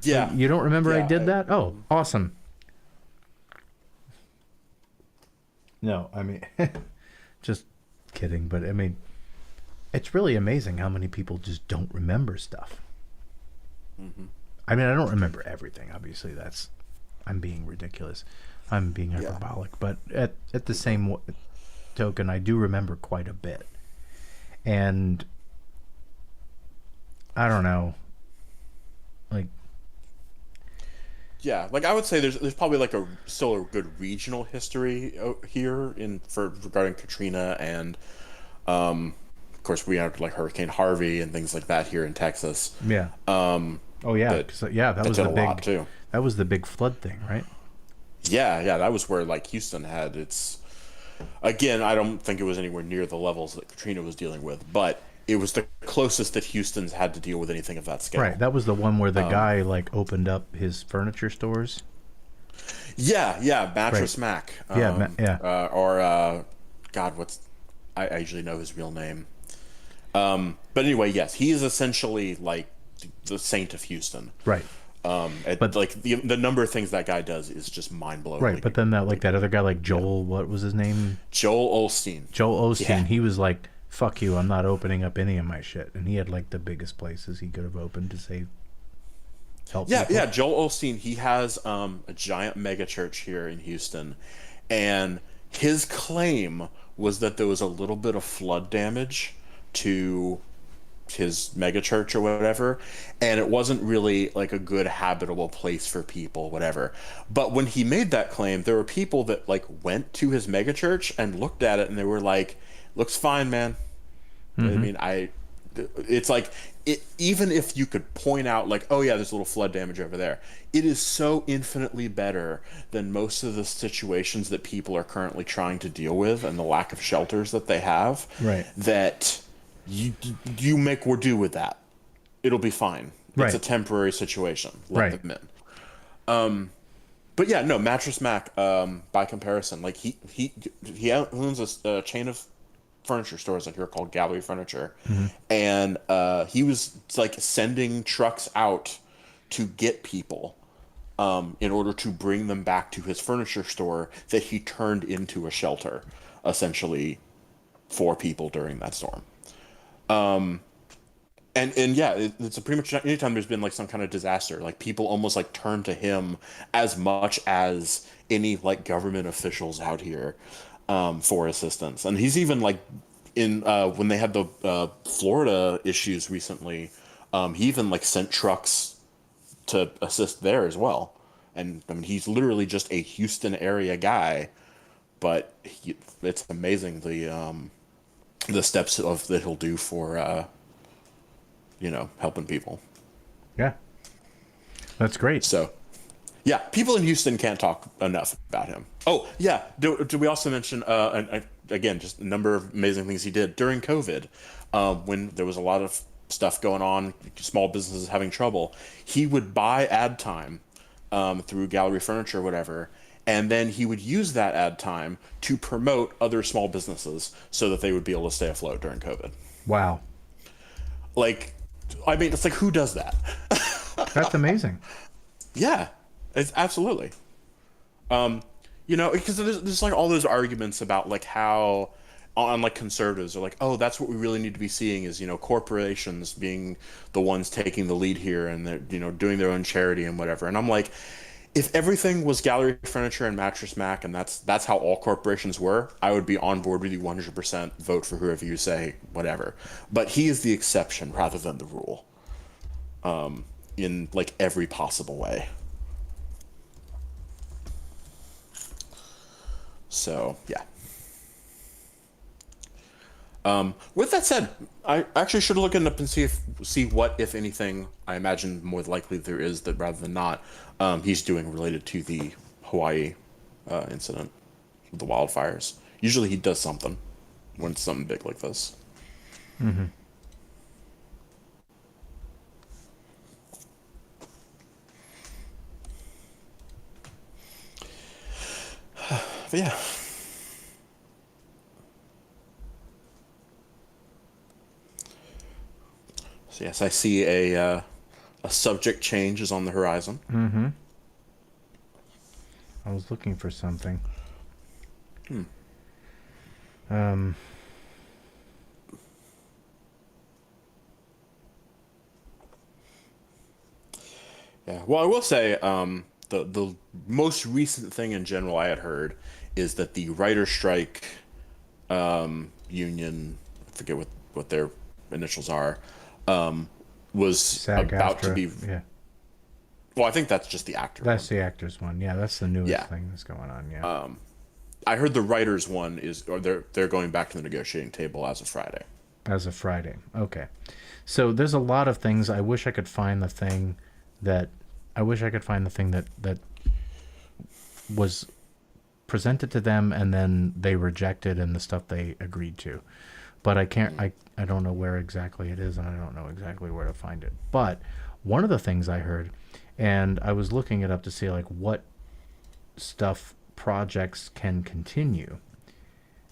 Yeah, You don't remember I yeah, did that? Oh, awesome. No, I mean, just kidding. But I mean, it's really amazing how many people just don't remember stuff. I mean, I don't remember everything. Obviously, I'm being ridiculous. I'm being Yeah. hyperbolic. But at the same token, I do remember quite a bit. And I don't know. Like, Yeah, like I would say there's probably like still a good regional history here in for regarding Katrina and of course we had like Hurricane Harvey and things like that here in Texas. yeah. Oh yeah, That 'cause, yeah, that that was did the a big lot too. that was the big flood thing, right? Yeah, that was where like Houston had its. Again, I don't think it was anywhere near the levels that Katrina was dealing with, but it was the closest that Houston's had to deal with anything of that scale. Right. That was the one where the guy like opened up his furniture stores. Yeah, Mattress Right. Mac. Yeah, yeah. God, I usually know his real name. But anyway, yes, he is essentially like the saint of Houston. Right. But like the number of things that guy does is just mind blowing. Right. But then that other guy like Joel, what was his name? Joel Osteen. Joel Osteen. Yeah. He was like, "Fuck you! I'm not opening up any of my shit." And he had like the biggest places he could have opened to help. Yeah, people. yeah. Joel Osteen. He has a giant mega church here in Houston, and his claim was that there was a little bit of flood damage to his mega church or whatever, and it wasn't really like a good habitable place for people, whatever. But when he made that claim, there were people that like went to his mega church and looked at it, and they were like, "Looks fine, man." I mean, it's like even if you could point out like, oh yeah, there's a little flood damage over there, it is so infinitely better than most of the situations that people are currently trying to deal with and the lack of shelters that they have. Right. That you make or do with that. It'll be fine. Right. It's a temporary situation. Let Right. them in. But yeah, no, Mattress Mac. By comparison, like he owns a chain of furniture stores like here called Gallery Furniture, and he was like sending trucks out to get people in order to bring them back to his furniture store that he turned into a shelter, essentially, for people during that storm. And yeah, it's a pretty much anytime there's been like some kind of disaster, like people almost like turn to him as much as any like government officials out here for assistance. And he's even like in when they had the Florida issues recently, he even like sent trucks to assist there as well. And I mean, he's literally just a Houston area guy, but it's amazing the steps of that he'll do for helping people. Yeah, that's great. So, yeah, people in Houston can't talk enough about him. Oh, yeah. Do we also mention, again, just a number of amazing things he did during COVID, when there was a lot of stuff going on, small businesses having trouble. He would buy ad time through Gallery Furniture or whatever, and then he would use that ad time to promote other small businesses so that they would be able to stay afloat during COVID. Wow, Like, I mean, it's like, who does that? that's amazing. Yeah, it's absolutely. Because there's like all those arguments about like how on like conservatives are like, oh, that's what we really need to be seeing is corporations being the ones taking the lead here and they're doing their own charity and whatever. And I'm like, if everything was Gallery Furniture and Mattress Mac and that's how all corporations were, I would be on board with you 100%. Vote for whoever you say, whatever. But he is the exception rather than the rule, in like every possible way. So yeah. With that said, I actually should look up and see what, if anything, I imagine more likely there is that rather than not, he's doing related to the Hawaii incident with the wildfires. Usually he does something when it's something big like this. Mm-hmm. But yeah. So yes, I see a subject change is on the horizon. Mm-hmm. I was looking for something. Hmm. Um. Yeah. Well, I will say, the most recent thing in general I had heard is that the writer strike union, I forget what their initials are, was about to SAG-AFTRA. be. Yeah, Well, I think that's just the actor one. that's the actors one. Yeah, that's the newest Yeah. thing that's going on. Yeah, I heard the writers one is, or they're going back to the negotiating table as of Friday. as of Friday. Okay, so there's a lot of things. I wish I could find the thing that that was presented to them and then they rejected and the stuff they agreed to. But I can't I don't know where exactly it is and I don't know exactly where to find it. But one of the things I heard, and I was looking it up to see like what stuff projects can continue.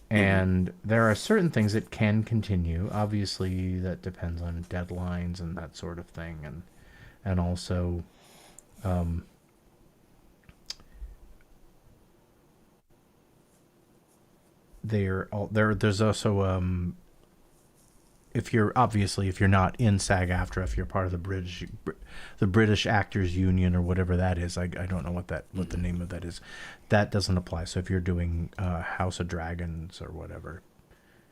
And there are certain things that can continue. Obviously that depends on deadlines and that sort of thing, and also there's also if you're not in SAG-AFTRA, if you're part of the British Actors Union or whatever that is, I don't know what the name of that is, that doesn't apply. So if you're doing House of Dragons or whatever,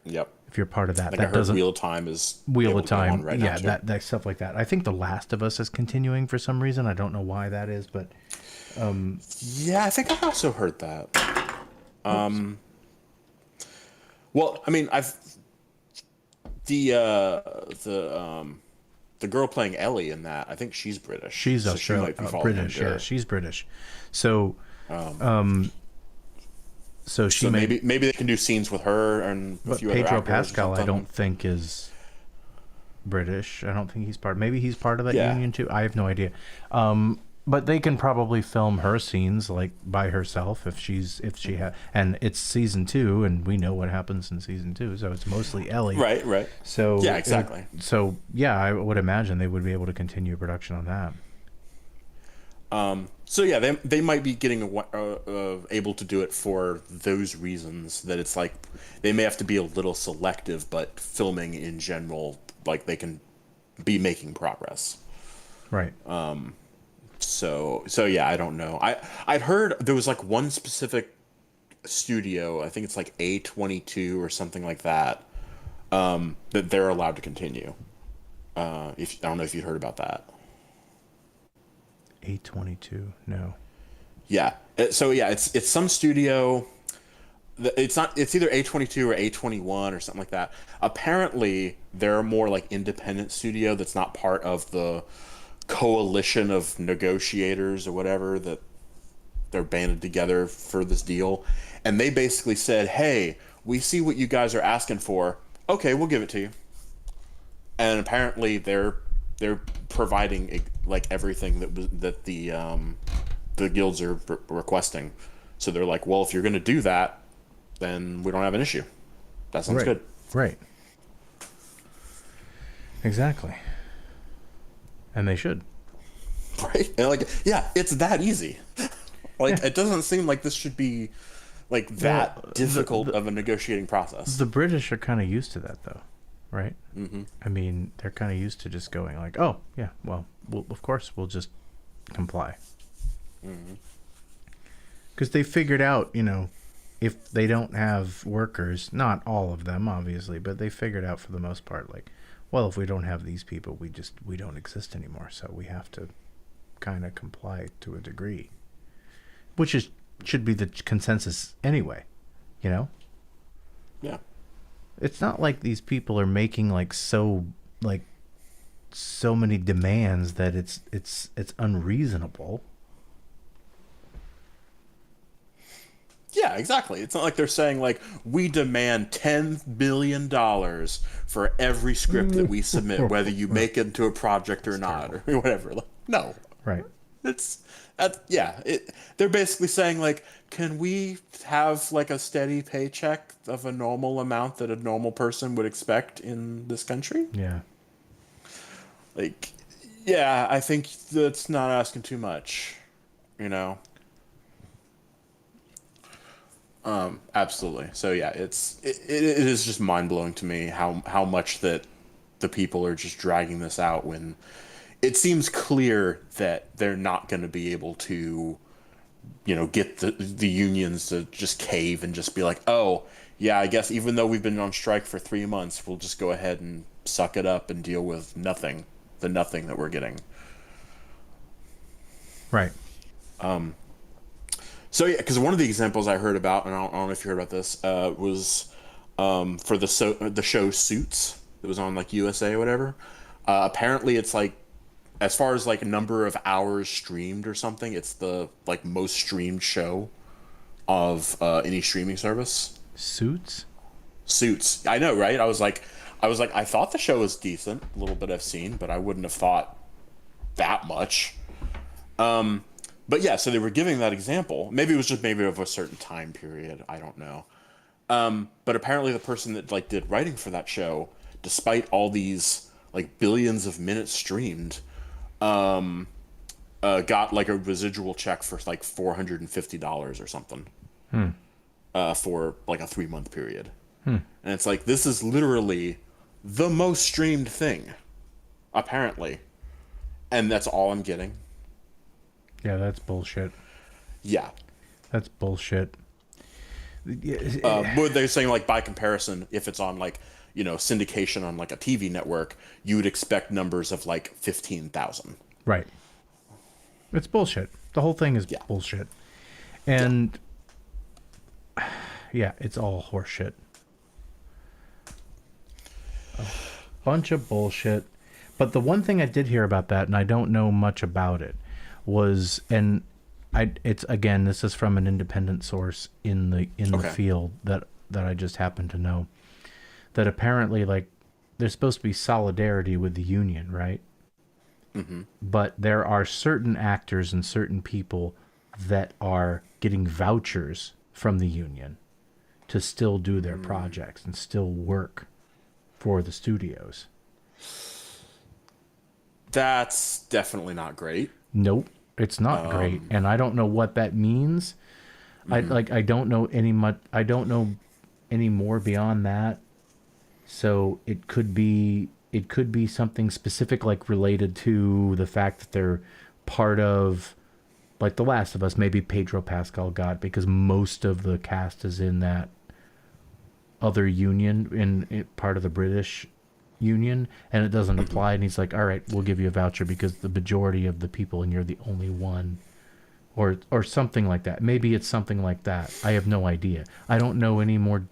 Yep. if you're part of that, Like I that heard doesn't Wheel of Time is Wheel able of to go on Time, right now, yeah, too. that stuff like that. I think The Last of Us is continuing for some reason. I don't know why that is, but Yeah, I think I also heard that. Well, I mean, I've the the girl playing Ellie in that. I think she's British. she's so she might be falling British. under. Yeah, she's British. So so she So may, maybe they can do scenes with her and a but few other Pedro actors or Pascal, I something. don't think is British. I don't think he's part. Maybe he's part of that Yeah. union too. I have no idea. But they can probably film her scenes like by herself if she has. And it's season 2, and we know what happens in season 2, so it's mostly Ellie. Right, right. So Yeah, exactly. So yeah, I would imagine they would be able to continue production on that. So yeah, they might be getting able to do it for those reasons. That it's like they may have to be a little selective, but filming in general, like they can be making progress. Right. So yeah, I don't know. I'd heard there was like one specific studio, I think it's like A22 or something like that, that they're allowed to continue. If I don't know if you heard about that. A22. No. Yeah. So yeah, it's some studio. It's not. It's either A22 or A21 or something like that. Apparently, they're a more like independent studio that's not part of the coalition of negotiators or whatever that they're banded together for this deal. And they basically said, "Hey, we see what you guys are asking for. Okay, we'll give it to you." And apparently, they're providing like everything that the guilds are requesting. So they're like, "Well, if you're going to do that, then we don't have an issue." That sounds Right. good. Right. Exactly. And they should. Right? And like, yeah, it's that easy. Like, Yeah. it doesn't seem like this should be like that Well, difficult of a negotiating process. The British are kind of used to that, though, right? Mm-hmm. I mean, they're kind of used to just going like, "Oh, yeah, well, of course, we'll just comply," because they figured out, if they don't have workers, not all of them, obviously, but they figured out for the most part, like, well, if we don't have these people, we don't exist anymore, so we have to kind of comply to a degree, which should be the consensus anyway, you know. Yeah. It's not like these people are making so many demands that it's unreasonable. Yeah, exactly. It's not like they're saying like we demand $10 billion for every script that we submit, whether you make it into a project or not, or whatever. Like, no, Right. it's yeah. They're basically saying like, can we have like a steady paycheck of a normal amount that a normal person would expect in this country? Yeah. Like, yeah, I think that's not asking too much, you know. Absolutely. So yeah, it is just mind blowing to me how much that the people are just dragging this out when it seems clear that they're not going to be able to, get the unions to just cave and just be like, oh yeah, I guess even though we've been on strike for 3 months, we'll just go ahead and suck it up and deal with the nothing that we're getting. Right. So yeah, because one of the examples I heard about, and I don't know if you heard about this, was for the show Suits that was on like USA or whatever. Apparently, it's like as far as like number of hours streamed or something, it's the like most streamed show of any streaming service. Suits. Suits, I know, right? I thought the show was decent, a little bit I've seen, but I wouldn't have thought that much. But yeah, so they were giving that example. Maybe it was just maybe of a certain time period. I don't know. But apparently, the person that like did writing for that show, despite all these like billions of minutes streamed, got like a residual check for like $450 or something, for like a 3 month period. And it's like this is literally the most streamed thing, apparently, and that's all I'm getting. Yeah, that's bullshit. Yeah. That's bullshit. But they're saying like by comparison, if it's on like syndication on like a TV network, you would expect numbers of like 15,000. Right. It's bullshit. The whole thing is bullshit. And yeah, it's all horseshit. A bunch of bullshit. But the one thing I did hear about that, and I don't know much about it, was, and it's again, this is from an independent source in the field that I just happen to know, that apparently like there's supposed to be solidarity with the union, right? Mm-hmm. But there are certain actors and certain people that are getting vouchers from the union to still do their projects and still work for the studios. That's definitely not great. Nope, it's not great, and I don't know what that means. I don't know I don't know any more beyond that. So it could be it could be something specific, like related to the fact that they're part of, like The Last of Us. Maybe Pedro Pascal got, because most of the cast is in that other union, in part of the British union, and it doesn't apply. And he's like, all right, we'll give you a voucher because the majority of the people and you're the only one, or something like that. Maybe it's something like that. I have no idea. I don't know any more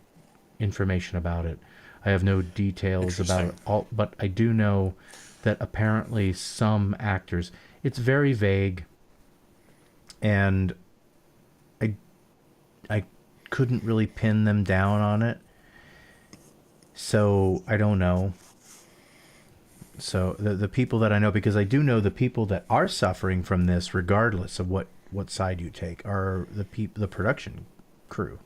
information about it. I have no details about it all, but I do know that apparently some actors, it's very vague, and I couldn't really pin them down on it. So I don't know. So the people that I know, because I do know the people that are suffering from this, regardless of what side you take, are the production crew.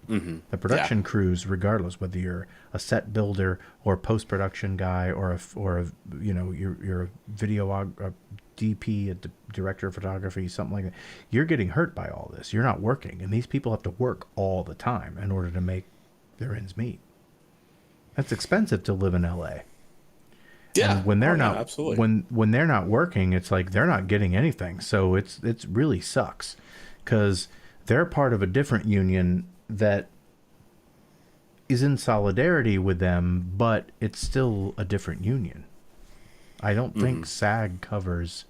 Mm-hmm. The production crews, regardless whether you're a set builder or post production guy or a you know, you're a video a DP, director of photography, something like that. You're getting hurt by all this. You're not working, and these people have to work all the time in order to make their ends meet. That's expensive to live in LA. Yeah. And when they're not, absolutely. when they're not working, it's like they're not getting anything. So it's really sucks, because they're part of a different union that is in solidarity with them, but it's still a different union. I don't think SAG covers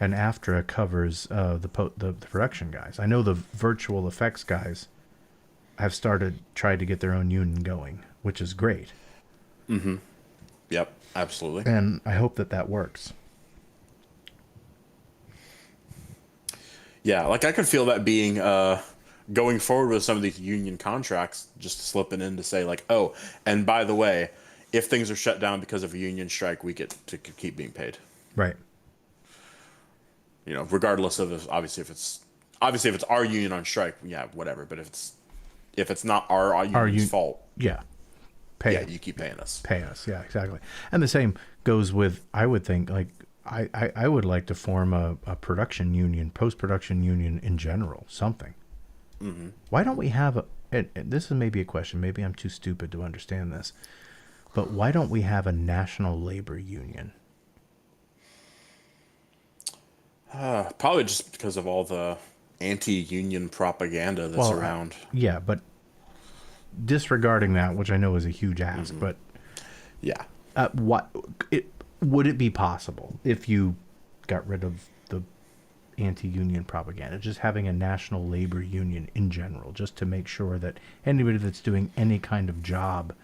and AFTRA covers the production guys. I know the virtual effects guys have tried to get their own union going, which is great. Mm-hmm. Yep, absolutely. And I hope that works. Yeah, like I could feel that being going forward with some of these union contracts, just slipping in to say like, oh, and by the way, if things are shut down because of a union strike, we get to keep being paid. Right. You know, regardless of obviously if it's our union on strike, yeah, whatever. But if it's not our union's fault, yeah, you keep paying us. Pay us, yeah, exactly. And the same goes with, I would think, like I would like to form a production union, post production union in general, something. Mm-hmm. Why don't we have and this is maybe a question, maybe I'm too stupid to understand this, but why don't we have a national labor union? Probably just because of all the anti-union propaganda that's around. Yeah, but disregarding that, which I know is a huge ask, but Yeah. Would it be possible if you got rid of the anti-union propaganda, just having a national labor union in general, just to make sure that anybody that's doing any kind of job,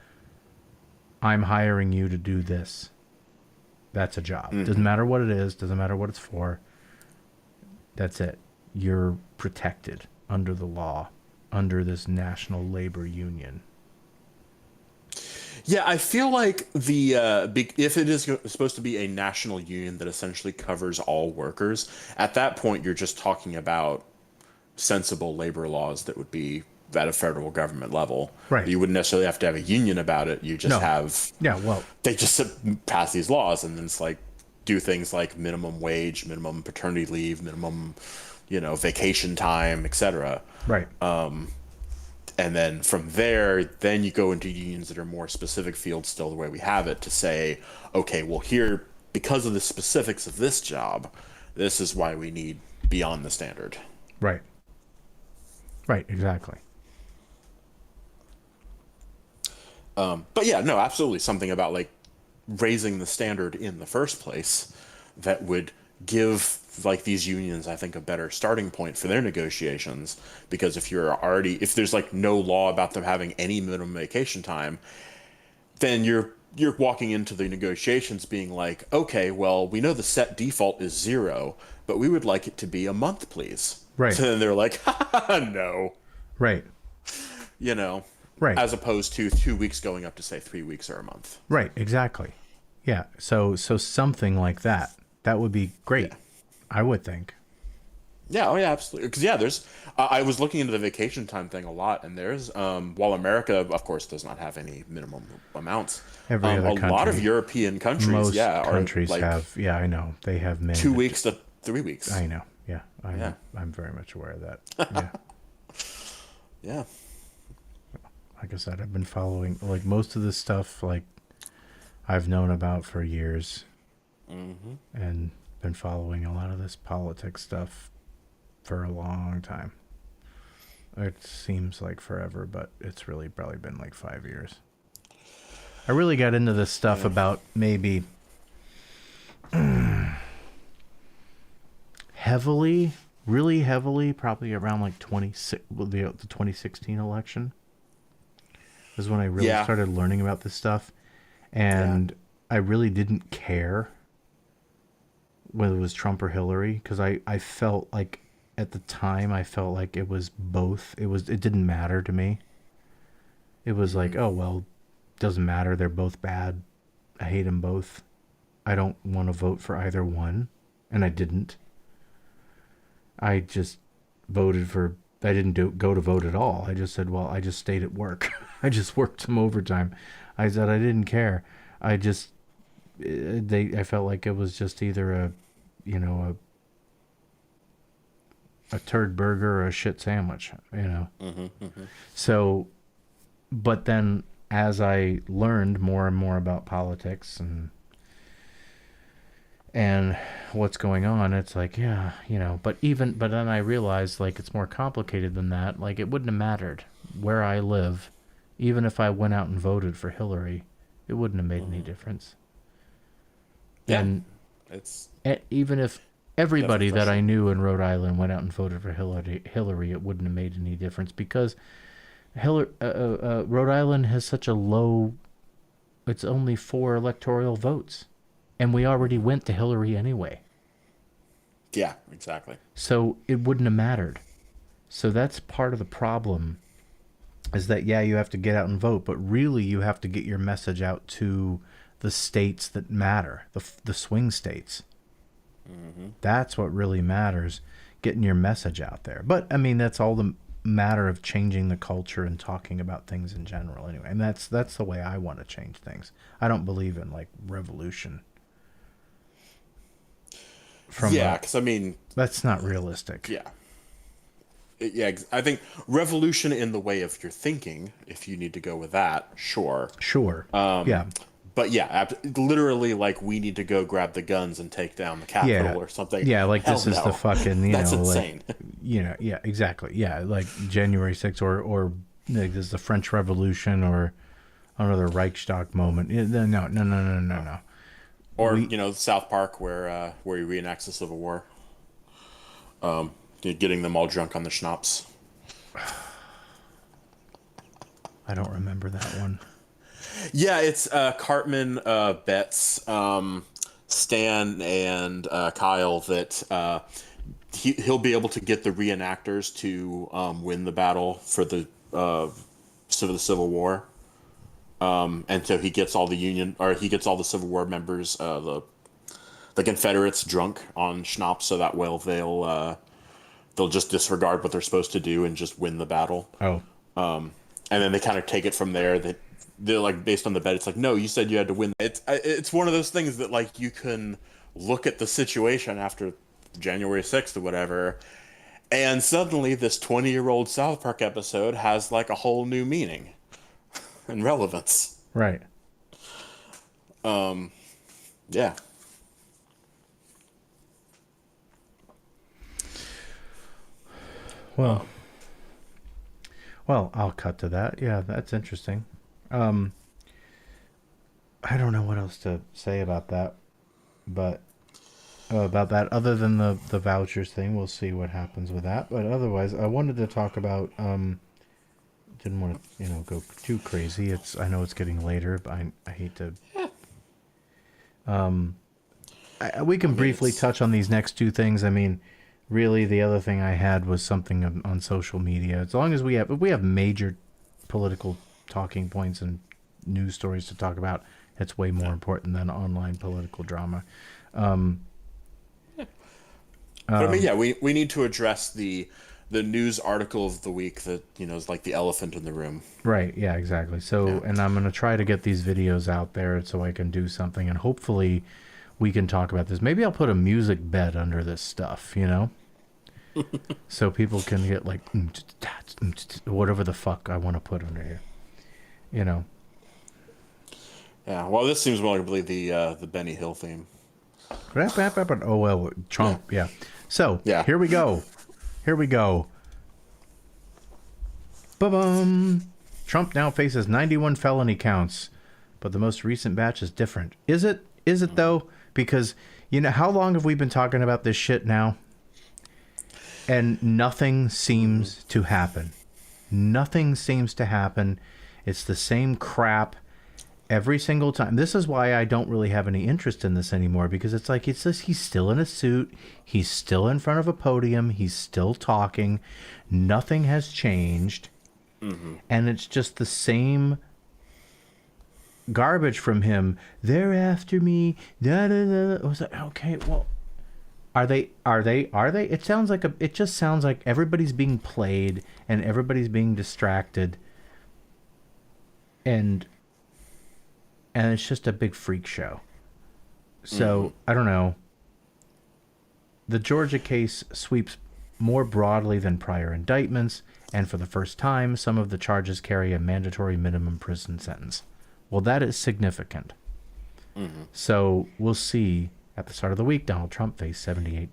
I'm hiring you to do this. That's a job. Doesn't matter what it is, doesn't matter what it's for. That's it. You're protected under the law, under this national labor union. Yeah, I feel like if it is supposed to be a national union that essentially covers all workers, at that point you're just talking about sensible labor laws that would be at a federal government level. Right. You wouldn't necessarily have to have a union about it. You just have they just pass these laws, and then it's like do things like minimum wage, minimum paternity leave, minimum, vacation time, etc. Right. And then from there, then you go into unions that are more specific fields, still the way we have it, to say, okay, well, here, because of the specifics of this job, this is why we need beyond the standard. Right. Right, exactly. But yeah, no, absolutely. Something about like raising the standard in the first place that would give like these unions, I think, a better starting point for their negotiations, because if there's like no law about them having any minimum vacation time, then you're walking into the negotiations being like, okay, well, we know the set default is 0, but we would like it to be a month, please. Right. So then they're like, no. Right. Right. As opposed to 2 weeks going up to say 3 weeks or a month. Right, exactly. Yeah. So something like that. That would be great. Yeah. I would think. Yeah, oh yeah, absolutely. Because there's. I was looking into the vacation time thing a lot, and there's while America, of course, does not have any minimum amounts. Every other country, a lot of European countries, most countries like have. Yeah, I know they have 2 weeks to 3 weeks. I know. Yeah, I'm very much aware of that. Yeah. Yeah. Like I said, I've been following like most of this stuff. Like I've known about for years Mm-hmm. and been following a lot of this politics stuff for a long time. It seems like forever, but it's really probably been like 5 years. I really got into this stuff Yeah. about maybe heavily, really heavily, probably around like 26, the 2016 election is when I really Yeah. started learning about this stuff. Yeah. And I really didn't care whether it was Trump or Hillary because I felt like at the time I felt like it was both. It didn't matter to me. It was like, oh well, doesn't matter. They're both bad. I hate them both. I don't want to vote for either one, and I didn't. I just voted for. I didn't go to vote at all. I just said, well, I just stayed at work. I just worked some overtime. I said I didn't care. I just I felt like it was just either a turd burger or a shit sandwich, Mm-hmm. Mm-hmm. So, but then as I learned more and more about politics and what's going on, it's like, yeah, but then I realized like it's more complicated than that. Like it wouldn't have mattered where I live, even if I went out and voted for Hillary, it wouldn't have made any difference. Yeah. And It's even if everybody definitely that I frustrating. knew in Rhode Island went out and voted for Hillary, it wouldn't have made any difference because Rhode Island has such a low. It's only 4 electoral votes, and we already went to Hillary anyway, Yeah. Exactly. so it wouldn't have mattered. So that's part of the problem, is that yeah, you have to get out and vote, but really you have to get your message out to the states that matter, the swing states. Mm-hmm. That's what really matters, getting your message out there. But I mean, that's all the matter of changing the culture and talking about things in general anyway. And that's the way I want to change things. I don't believe in like revolution. Yeah, because I mean, That's not realistic. yeah, yeah. I think revolution in the way of your thinking, if you need to go with that, sure. Sure. Yeah. But yeah, literally, like we need to go grab the guns and take down the Capitol Yeah. or something. Yeah, like Hell this is no. the fucking, That's like, insane. yeah, exactly. Yeah, like January 6th or like this is the French Revolution or another Reichstag moment. Yeah, no. Or South Park where he reenacts the Civil War, getting them all drunk on the schnapps. I don't remember that one. Yeah, it's Cartman, Betts, Stan, and Kyle that he'll be able to get the reenactors to win the battle for the Civil War. And so he gets all the Civil War members, the Confederates, drunk on schnapps, so that way they'll just disregard what they're supposed to do and just win the battle. Oh. And then they kind of take it from there. They're like based on the bet. It's like, no, you said you had to win. It's one of those things that like you can look at the situation after January 6th or whatever, and suddenly this 20-year-old South Park episode has like a whole new meaning and relevance. Right. Yeah. Well, I'll cut to that. Yeah, that's interesting. I don't know what else to say about that, but about that other than the vouchers thing. We'll see what happens with that. But otherwise, I wanted to talk about. Didn't want to go too crazy. I know it's getting later, but I hate to. We can briefly touch on these next two things. I mean, really, the other thing I had was something on social media. As long as we have major political talking points and news stories to talk about, it's way more important than online political drama. But I mean, yeah, we need to address the news article of the week that is like the elephant in the room. Right. Yeah. Exactly. So, Yeah. and I'm gonna try to get these videos out there so I can do something, and hopefully, we can talk about this. Maybe I'll put a music bed under this stuff. So people can get like whatever the fuck I want to put under here. Yeah. Well, this seems more like the Benny Hill theme. Oh, well, Trump, yeah. So, Yeah. here we go. Here we go. Ba-bum. Trump now faces 91 felony counts, but the most recent batch is different. Is it? Is it, though? Because, how long have we been talking about this shit now? And nothing seems to happen. Nothing seems to happen. It's the same crap every single time. This is why I don't really have any interest in this anymore, because it's like, it's just, he's still in a suit. He's still in front of a podium. He's still talking. Nothing has changed. And it's just the same garbage from him. They're after me. Da, da, da. I was like, okay, well, are they? It sounds like it just sounds like everybody's being played and everybody's being distracted. And it's just a big freak show. So, I don't know. The Georgia case sweeps more broadly than prior indictments, and for the first time, some of the charges carry a mandatory minimum prison sentence. Well, that is significant. So, we'll see. At the start of the week, Donald Trump faced 78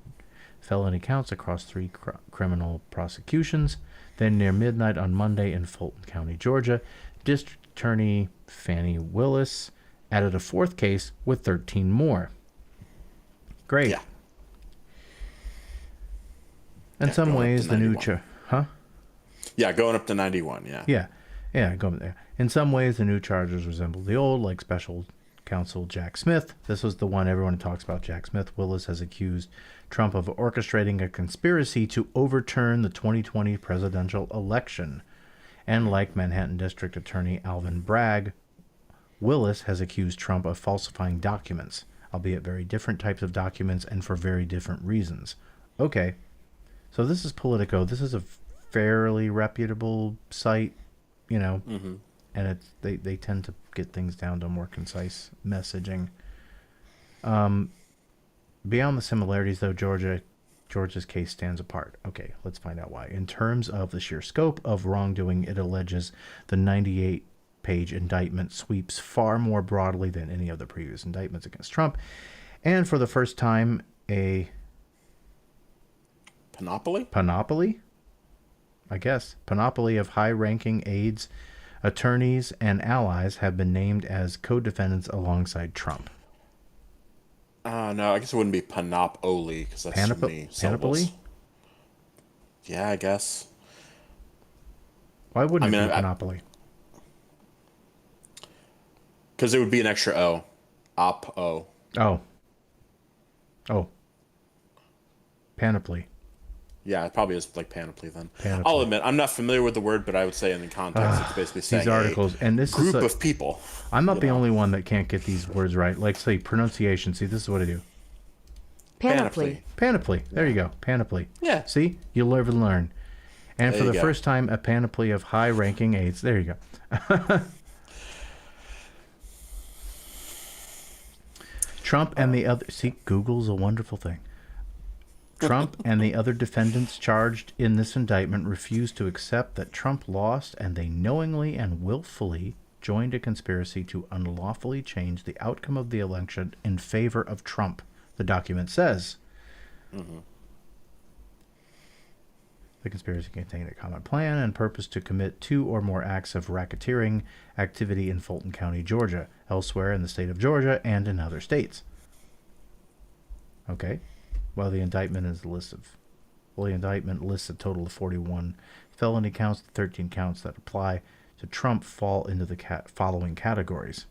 felony counts across 3 criminal prosecutions. Then, near midnight on Monday in Fulton County, Georgia, District Attorney Fannie Willis added a 4th case with 13 more. Great. Yeah. In some going up ways, to the new 91. huh? Yeah, going up to 91. Yeah. Yeah, go there. In some ways, the new charges resemble the old, like special counsel Jack Smith. This was the one everyone talks about, Jack Smith. Willis has accused Trump of orchestrating a conspiracy to overturn the 2020 presidential election. And like Manhattan District Attorney Alvin Bragg, Willis has accused Trump of falsifying documents, albeit very different types of documents and for very different reasons. Okay, so this is Politico. This is a fairly reputable site, and it's they tend to get things down to more concise messaging. Beyond the similarities, though, Georgia's case stands apart. Okay, let's find out why. In terms of the sheer scope of wrongdoing, it alleges the 98-page indictment sweeps far more broadly than any of the previous indictments against Trump, and for the first time, a panoply, I guess, panoply of high-ranking aides, attorneys, and allies have been named as co-defendants alongside Trump. No, I guess it wouldn't be panoply because that's too many syllables. Panoply? Yeah, I guess. Why wouldn't it be panoply? Because it would be an extra O. Op-O. Oh. Panoply. Yeah, it probably is like panoply then. Panoply. I'll admit, I'm not familiar with the word, but I would say in the context, it's basically saying These articles, and this group is of people. I'm not the only one that can't get these words right. Like, say, pronunciation. See, this is what I do. Panoply. Panoply. There you go. Panoply. Yeah. See? You'll live and learn. And There for you the go. first time, a panoply of high-ranking aides. There you go. Trump and the other... See, Google's a wonderful thing. Trump and the other defendants charged in this indictment refused to accept that Trump lost, and they knowingly and willfully joined a conspiracy to unlawfully change the outcome of the election in favor of Trump, the document says. The conspiracy contained a common plan and purpose to commit 2 or more acts of racketeering activity in Fulton County, Georgia, elsewhere in the state of Georgia, and in other states. Okay. Well, the indictment lists a total of 41 felony counts. The 13 counts that apply to Trump fall into the following categories.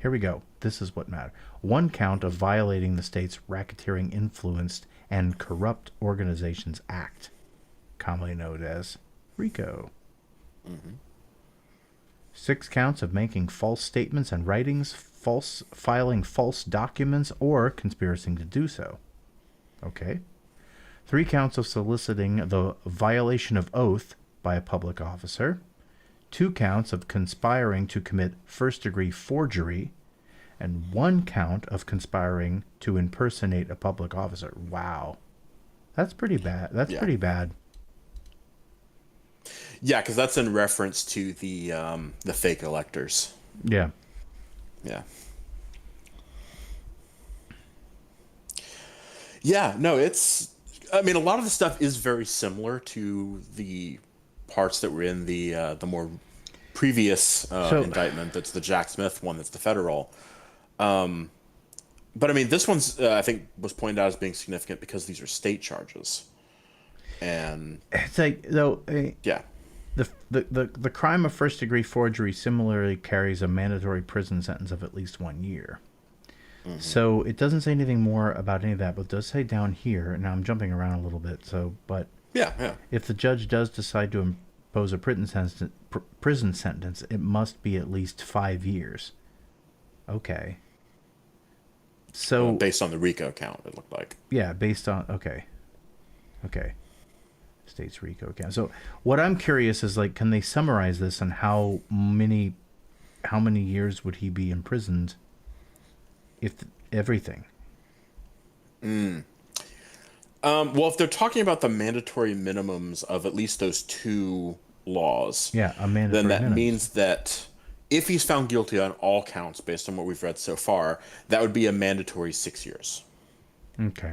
Here we go. This is what matters. 1 count of violating the state's Racketeering Influenced and Corrupt Organizations Act, commonly known as RICO. 6 counts of making false statements and writings, filing false documents, or conspiring to do so. Okay. 3 counts of soliciting the violation of oath by a public officer. 2 counts of conspiring to commit first-degree forgery. And 1 count of conspiring to impersonate a public officer. Wow. That's pretty bad. That's pretty bad. Yeah, because that's in reference to the fake electors. Yeah. Yeah. Yeah, no, it's. I mean, a lot of the stuff is very similar to the parts that were in the more previous So, indictment. That's the Jack Smith one. That's the federal. But I mean, this one's I think was pointed out as being significant because these are state charges, and it's like, though, yeah, the crime of first degree forgery similarly carries a mandatory prison sentence of at least 1 year. So it doesn't say anything more about any of that, but it does say down here, and now I'm jumping around a little bit, so, but yeah, yeah. if the judge does decide to impose a prison sentence, it must be at least 5 years. Okay. So, Based on the RICO count, it looked like. yeah, based on, okay. Okay. States RICO account. So what I'm curious is, like, can they summarize this and how many years would he be imprisoned if everything? Well, if they're talking about the mandatory minimums of at least those two laws, Yeah, a mandatory then that minimum. means that if he's found guilty on all counts based on what we've read so far, that would be a mandatory 6 years. Okay.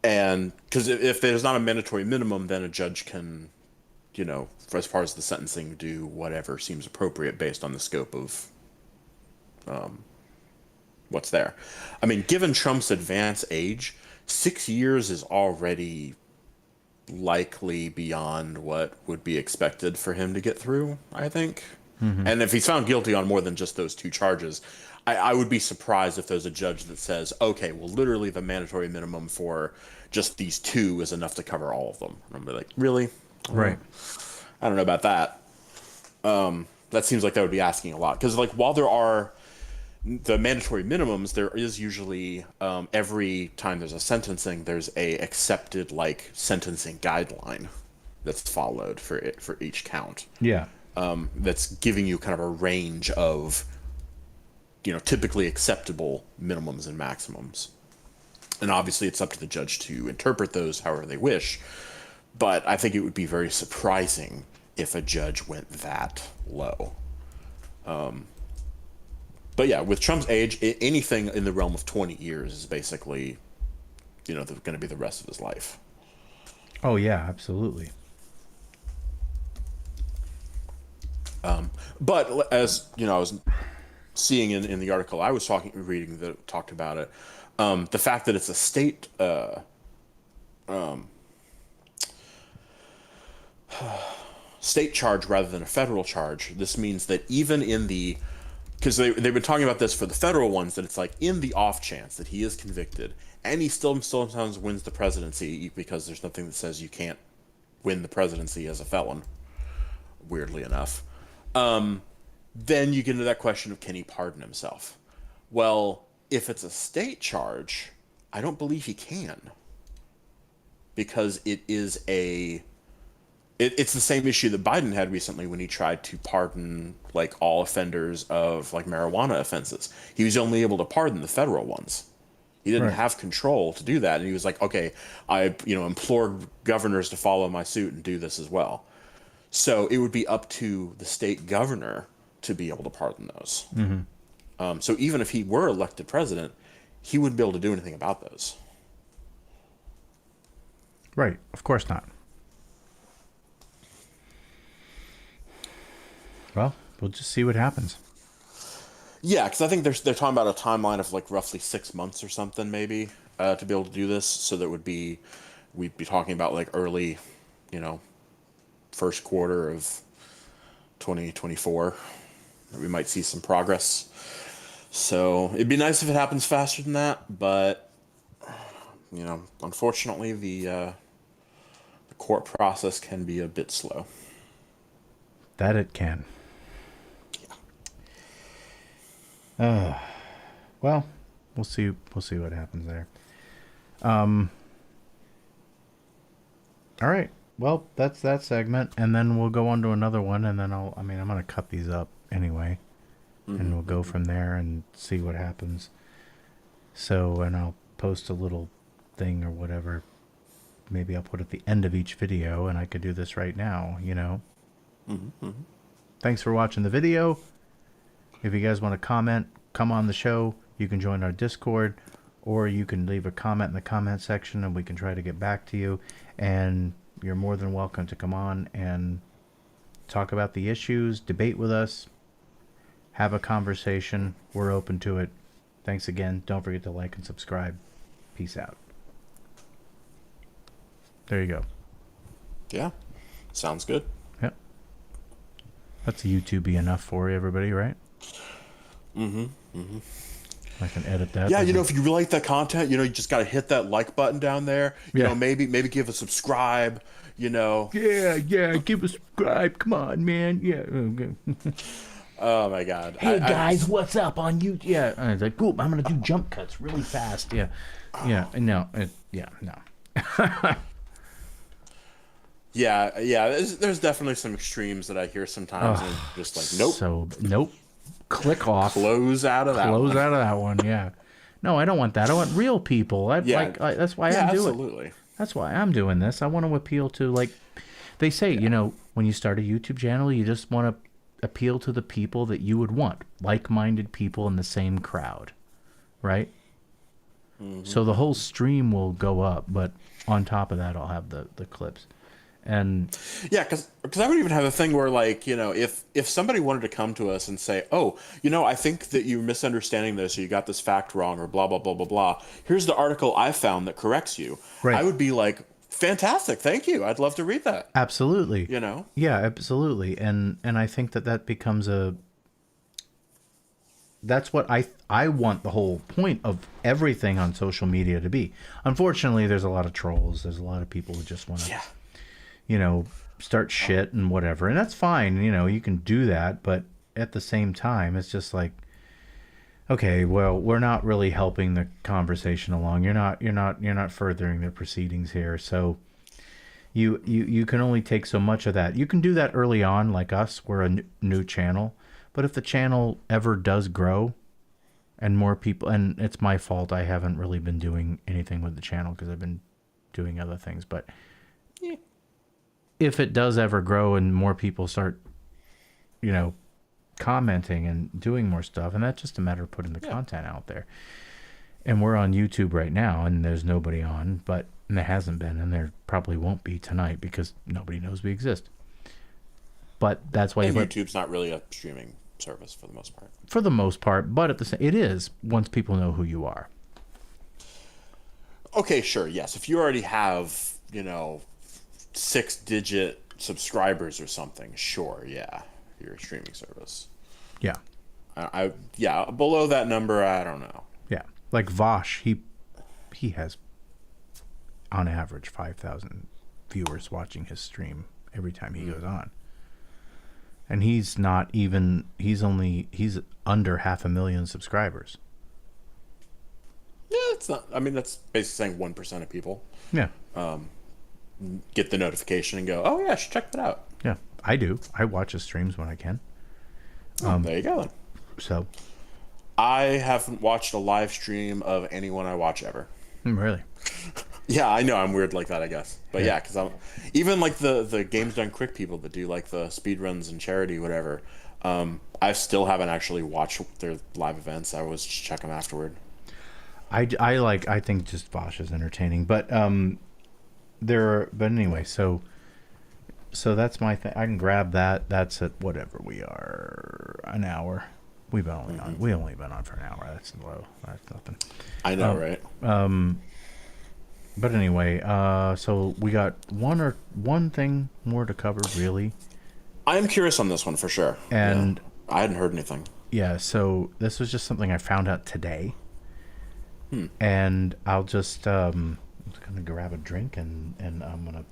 And because if there's not a mandatory minimum, then a judge can, as far as the sentencing, do whatever seems appropriate based on the scope of what's there. I mean, given Trump's advanced age, 6 years is already likely beyond what would be expected for him to get through, I think. And if he's found guilty on more than just those two charges, I would be surprised if there's a judge that says, okay, well, literally the mandatory minimum for just these two is enough to cover all of them. And I'm like, really? Right. I don't know about that. That seems like that would be asking a lot. Because, like, while there are the mandatory minimums, there is usually every time there's a sentencing, there's a accepted, like, sentencing guideline that's followed for each count. Yeah. That's giving you kind of a range of, typically acceptable minimums and maximums. And obviously it's up to the judge to interpret those however they wish. But I think it would be very surprising if a judge went that low. But yeah, with Trump's age, anything in the realm of 20 years is basically, going to be the rest of his life. Oh yeah, absolutely. But as I was seeing in the article I was reading that talked about it, the fact that it's a state charge rather than a federal charge, this means that even in because they've been talking about this for the federal ones, that it's like in the off chance that he is convicted and he still sometimes wins the presidency, because there's nothing that says you can't win the presidency as a felon, weirdly enough. Then you get into that question of, can he pardon himself? Well, if it's a state charge, I don't believe he can, because it's the same issue that Biden had recently when he tried to pardon, like, all offenders of, like, marijuana offenses. He was only able to pardon the federal ones. He didn't have control to do that, and he was like, okay, I implore governors to follow my suit and do this as well. So it would be up to the state governor to be able to pardon those. So even if he were elected president, he wouldn't be able to do anything about those. Right. Of course not. Well, we'll just see what happens. Yeah, because I think they're talking about a timeline of, like, roughly 6 months or something, maybe, to be able to do this. So that we'd be talking about, like, early, first quarter of 2024. We might see some progress. So it'd be nice if it happens faster than that, but unfortunately, the court process can be a bit slow. That it can. Well, we'll see. We'll see what happens there. All right. Well, that's that segment, and then we'll go on to another one, and then I'm gonna cut these up anyway, and we'll go from there and see what happens. So, and I'll post a little thing or whatever. Maybe I'll put at the end of each video, and I could do this right now. Thanks for watching the video. If you guys want to comment, come on the show. You can join our Discord, or you can leave a comment in the comment section, and we can try to get back to you. And you're more than welcome to come on and talk about the issues, debate with us, have a conversation. We're open to it. Thanks again. Don't forget to like and subscribe. Peace out. There you go. Yeah. Sounds good. Yep. That's a YouTube enough for everybody, right? Mm-hmm. Mm-hmm. I can edit that. Yeah, if you really like that content, you just got to hit that like button down there. You know, maybe give a subscribe, Yeah, give a subscribe. Come on, man. Yeah. Okay. Oh my God. Hey guys, what's up on YouTube? Yeah. I was like, cool. I'm gonna do jump cuts really fast. Yeah. Yeah. No. No. Yeah. There's definitely some extremes that I hear sometimes, and just like, nope. So nope. Click off. Close out of that. Close out of that one. Yeah. No, I don't want that. I want real people. That's why I'm doing. Absolutely. That's why I'm doing this. I want to appeal to, like they say, when you start a YouTube channel, you just want to appeal to the people that you would want, like-minded people in the same crowd, right? Mm-hmm. So the whole stream will go up, but on top of that, I'll have the clips. And yeah, because I would even have a thing where, like, if somebody wanted to come to us and say, oh, I think that you're misunderstanding this, or you got this fact wrong, or blah blah blah blah blah, here's the article I found that corrects you. Right. I would be like, fantastic, thank you, I'd love to read that. Absolutely. Yeah, absolutely. And I think that becomes that's what I want the whole point of everything on social media to be. Unfortunately, there's a lot of trolls. There's a lot of people who just want to start shit and whatever, and that's fine. You can do that, but at the same time, it's just like, okay, well, we're not really helping the conversation along. You're not furthering the proceedings here. So you can only take so much of that. You can do that early on, like us. We're a new channel, but if the channel ever does grow and more people, and it's my fault, I haven't really been doing anything with the channel because I've been doing other things, but yeah. If it does ever grow and more people start, commenting and doing more stuff, and that's just a matter of putting the content out there. And we're on YouTube right now, and there's nobody on, and there hasn't been, and there probably won't be tonight because nobody knows we exist. But that's why YouTube's not really a streaming service for the most part. For the most part, but at the same, it is once people know who you are. Okay, sure, yes. If you already have, 6-digit subscribers or something, sure, yeah, you're a streaming service. Yeah. Below that number, I don't know. Yeah, like Vosh, he has on average 5,000 viewers watching his stream every time he goes on, and he's under 500,000 subscribers. Yeah, it's not. I mean, that's basically saying 1% of people. Yeah. Get the notification and go, oh yeah, I should check that out. Yeah, I do. I watch his streams when I can. There you go then. So I haven't watched a live stream of anyone I watch ever. Really? Yeah, I know I'm weird like that, I guess. But yeah, because I'm even like the Games Done Quick people that do like the speed runs and charity, whatever. I still haven't actually watched their live events. I always just check them afterward. I think just Vosh is entertaining, but anyway, so that's my thing. I can grab that. That's at whatever we are, an hour. We only been on for an hour. That's low. That's nothing. I know, right? But anyway, so we got one thing more to cover, really. I am curious on this one for sure. And I hadn't heard anything. Yeah, so this was just something I found out today. And I'll just I'm gonna grab a drink and I'm gonna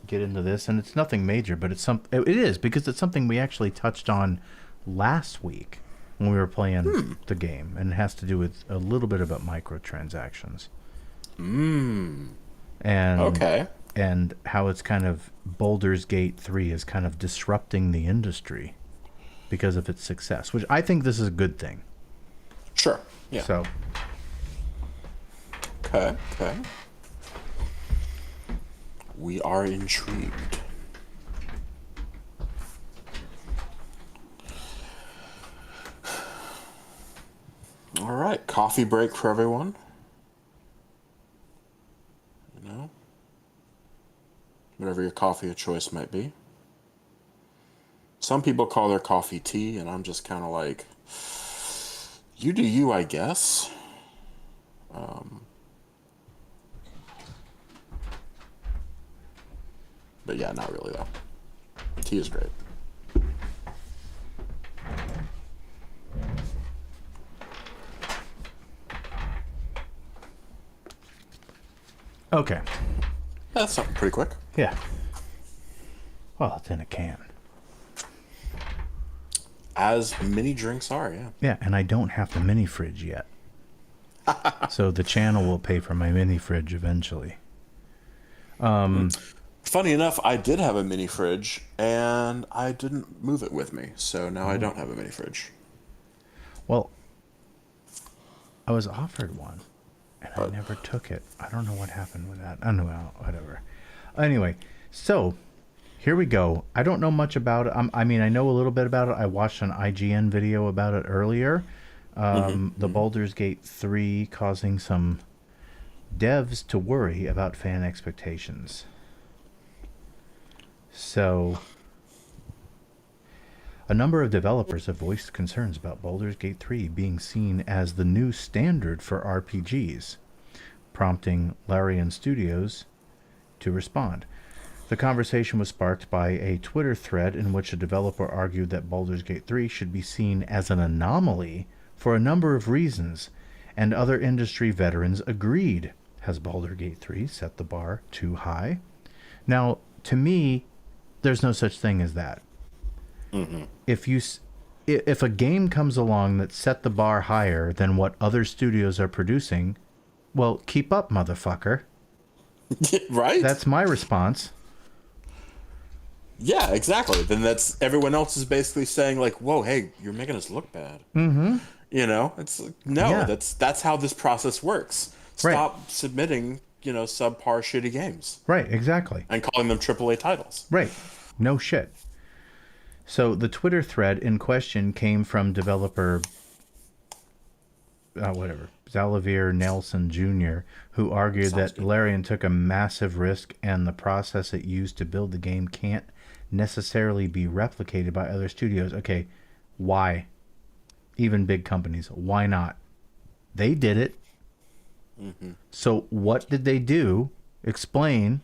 get into this, and it's nothing major, but it is because it's something we actually touched on last week when we were playing the game, and it has to do with a little bit about microtransactions. And okay. And how it's kind of Baldur's Gate 3 is kind of disrupting the industry because of its success, which I think this is a good thing. Sure. Yeah. So. Okay. We are intrigued. All right, coffee break for everyone. You know, whatever your coffee of choice might be. Some people call their coffee tea, and I'm just kind of like, you do you, I guess. But yeah, not really though. Tea is great. Okay. That's something pretty quick. Yeah. Well, it's in a can. As mini drinks are, yeah. Yeah, and I don't have the mini fridge yet. So the channel will pay for my mini fridge eventually. Funny enough, I did have a mini fridge, and I didn't move it with me, so now I don't have a mini fridge. Well, I was offered one, and I never took it. I don't know what happened with that. I don't know, whatever. Anyway, so here we go. I don't know much about it. I mean, I know a little bit about it. I watched an IGN video about it earlier. The Baldur's Gate 3 causing some devs to worry about fan expectations. So, a number of developers have voiced concerns about Baldur's Gate 3 being seen as the new standard for RPGs, prompting Larian Studios to respond. The conversation was sparked by a Twitter thread in which a developer argued that Baldur's Gate 3 should be seen as an anomaly for a number of reasons, and other industry veterans agreed. Has Baldur's Gate 3 set the bar too high? Now, to me, there's no such thing as that. Mm-hmm. If a game comes along that set the bar higher than what other studios are producing, well, keep up, motherfucker. Right? That's my response. Yeah, exactly. Then that's everyone else is basically saying like, "Whoa, hey, you're making us look bad." Mm-hmm. You know, it's like, no, Yeah. that's how this process works. Stop submitting, subpar shitty games. Right, exactly. And calling them AAA titles. Right. No shit. So the Twitter thread in question came from developer Xavier Nelson Jr., who argued that Larian took a massive risk and the process it used to build the game can't necessarily be replicated by other studios. Okay, why? Even big companies. Why not? They did it. Mm-hmm. So what did they do? Explain.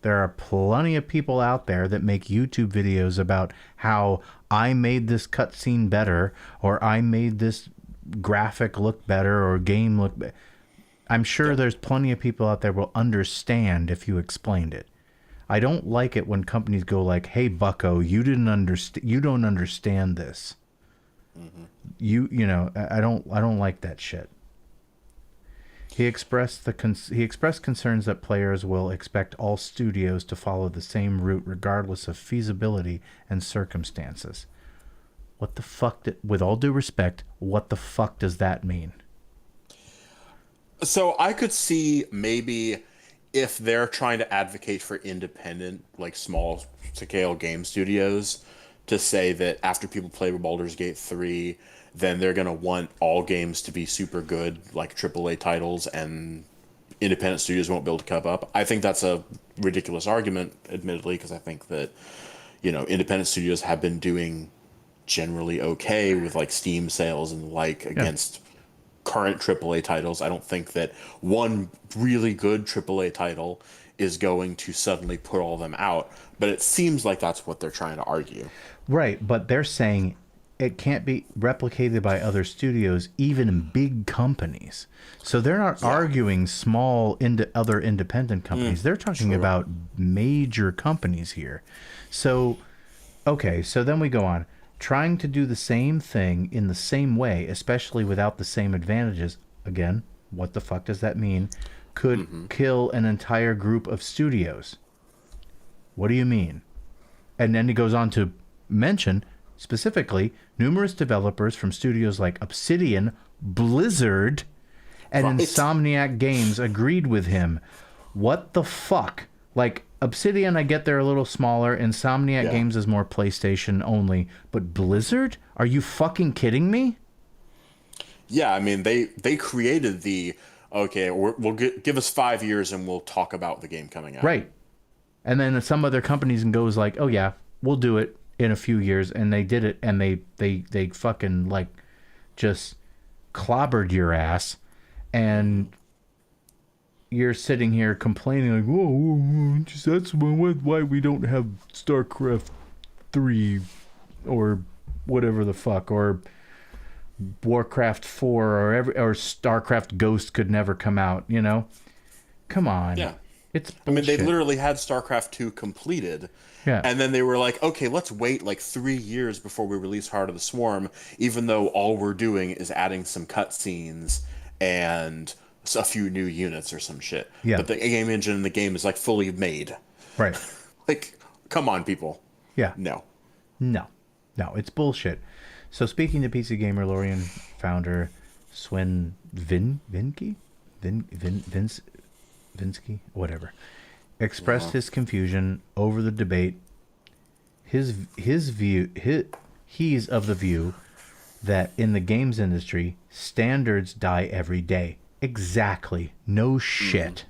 There are plenty of people out there that make YouTube videos about how I made this cutscene better, or I made this graphic look better, or game look better. I'm sure there's plenty of people out there will understand if you explained it. I don't like it when companies go like, "Hey, Bucko, you didn't understand. You don't understand this." Mm-hmm. I don't like that shit. He expressed concerns that players will expect all studios to follow the same route regardless of feasibility and circumstances. What the fuck? With all due respect, what the fuck does that mean? So I could see maybe if they're trying to advocate for independent, like small scale game studios, to say that after people play Baldur's Gate 3, then they're going to want all games to be super good, like AAA titles, and independent studios won't be able to keep up. I think that's a ridiculous argument, admittedly, because I think that, independent studios have been doing generally okay with like Steam sales and against current AAA titles. I don't think that one really good AAA title is going to suddenly put all of them out, but it seems like that's what they're trying to argue. Right, but they're saying it can't be replicated by other studios, even in big companies. So they're not arguing small other independent companies. They're talking about major companies here. So, okay, so then we go on. Trying to do the same thing in the same way, especially without the same advantages, again, what the fuck does that mean? Could kill an entire group of studios. What do you mean? And then he goes on to mention, specifically, numerous developers from studios like Obsidian, Blizzard, and Insomniac Games agreed with him. What the fuck? Like, Obsidian, I get they're a little smaller. Insomniac Games is more PlayStation only. But Blizzard? Are you fucking kidding me? Yeah, I mean they created the okay, give us 5 years and we'll talk about the game coming out. Right. And then some other companies and goes like, "Oh yeah, we'll do it in a few years." And they did it, and they fucking like just clobbered your ass, and you're sitting here complaining like, "Whoa, whoa, whoa, just that's why we don't have StarCraft 3 or whatever the fuck, or Warcraft 4, or StarCraft Ghost could never come out." You know, come on, Yeah. it's I mean, they bullshit. literally had StarCraft 2 completed, Yeah, and then they were like, okay, let's wait like 3 years before we release Heart of the Swarm, even though all we're doing is adding some cutscenes and a few new units or some shit. yeah, But the game engine in the game is like fully made. right. Like, come on, people. Yeah, No. no, no, it's bullshit. So speaking to PC Gamer Lorian founder Swin Vinke, Vince Vinsky, whatever, expressed his confusion over the debate. He's of the view that in the games industry, standards die every day. Exactly. No shit.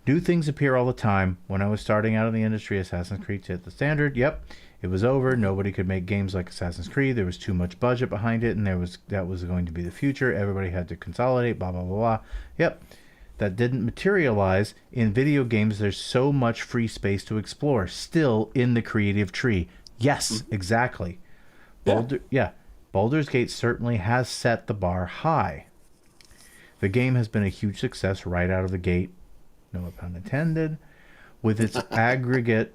New things appear all the time. When I was starting out in the industry, Assassin's Creed hit the standard. Yep, it was over. Nobody could make games like Assassin's Creed. There was too much budget behind it, and that was going to be the future. Everybody had to consolidate. Blah blah blah blah. Yep, that didn't materialize. In video games, there's so much free space to explore. Still in the creative tree. Yes, exactly. Yeah. Baldur's Gate certainly has set the bar high. The game has been a huge success right out of the gate, no pun intended, with its aggregate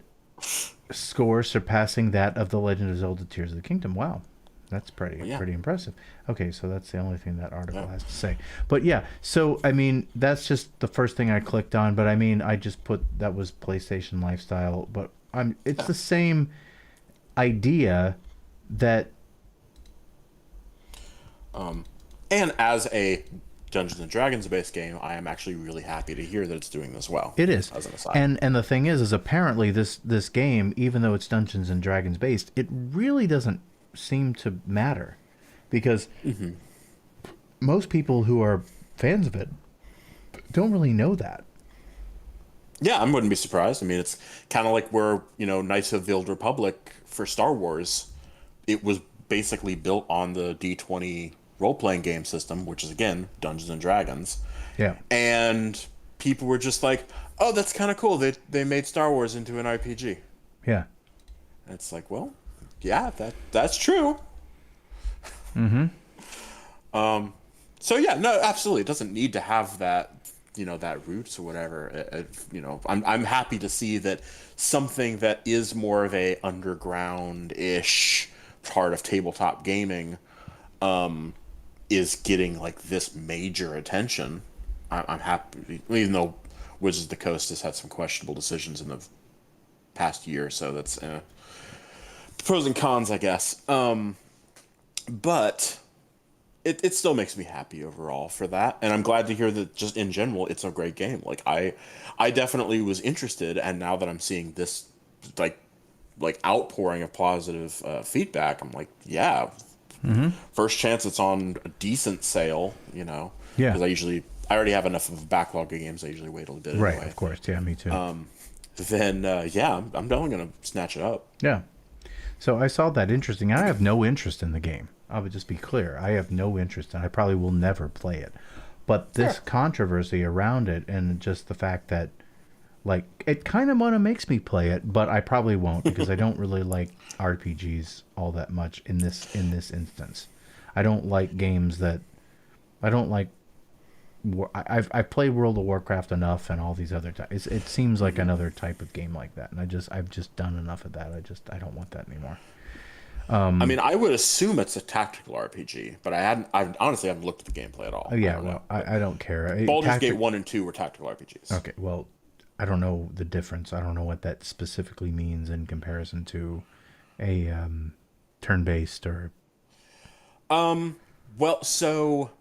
score surpassing that of The Legend of Zelda Tears of the Kingdom. Wow. That's Yeah. pretty impressive. Okay, so that's the only thing that article Yeah. has to say. But yeah, so I mean, that's just the first thing I clicked on, but I mean, I just put that was PlayStation Lifestyle, but it's the same idea that And as a Dungeons and Dragons based game, I am actually really happy to hear that it's doing this well. it is. As an aside. And the thing is apparently this game, even though it's Dungeons and Dragons based, it really doesn't seem to matter because most people who are fans of it don't really know that. Yeah, I wouldn't be surprised. I mean, it's kind of like where, Knights of the Old Republic for Star Wars, it was basically built on the D20 role playing game system, which is, again, Dungeons and Dragons. Yeah. And people were just like, oh, that's kind of cool. They made Star Wars into an RPG. Yeah. And it's like, well, yeah, that's true. So yeah, no, absolutely. It doesn't need to have that, that roots or whatever. I'm happy to see that something that is more of a underground-ish part of tabletop gaming, is getting like this major attention. I'm happy, even though Wizards of the Coast has had some questionable decisions in the past year, so that's pros and cons, I guess. But it still makes me happy overall for that, and I'm glad to hear that just in general it's a great game. Like I definitely was interested, and now that I'm seeing this like outpouring of positive feedback, I'm like, yeah, first chance it's on a decent sale, Yeah. because I already have enough of a backlog of games. I usually wait a little bit Right, anyway. of course. Yeah, me too. Then yeah, I'm definitely gonna snatch it up. Yeah. So I saw that interesting. I have no interest in the game. I would just be clear. I have no interest, and I probably will never play it. But this Sure. controversy around it, and just the fact that, like, it kind of makes me play it, but I probably won't because I don't really like RPGs all that much in this instance. I don't like games that I don't like. I've played World of Warcraft enough, and all these other types. It seems like another type of game like that, and I've just done enough of that. I don't want that anymore. I mean, I would assume it's a tactical RPG, but I honestly haven't looked at the gameplay at all. Oh, yeah, well, I don't care. Baldur's Gate 1 and 2 were tactical RPGs. Okay, well, I don't know the difference. I don't know what that specifically means in comparison to a turn-based or. Well, so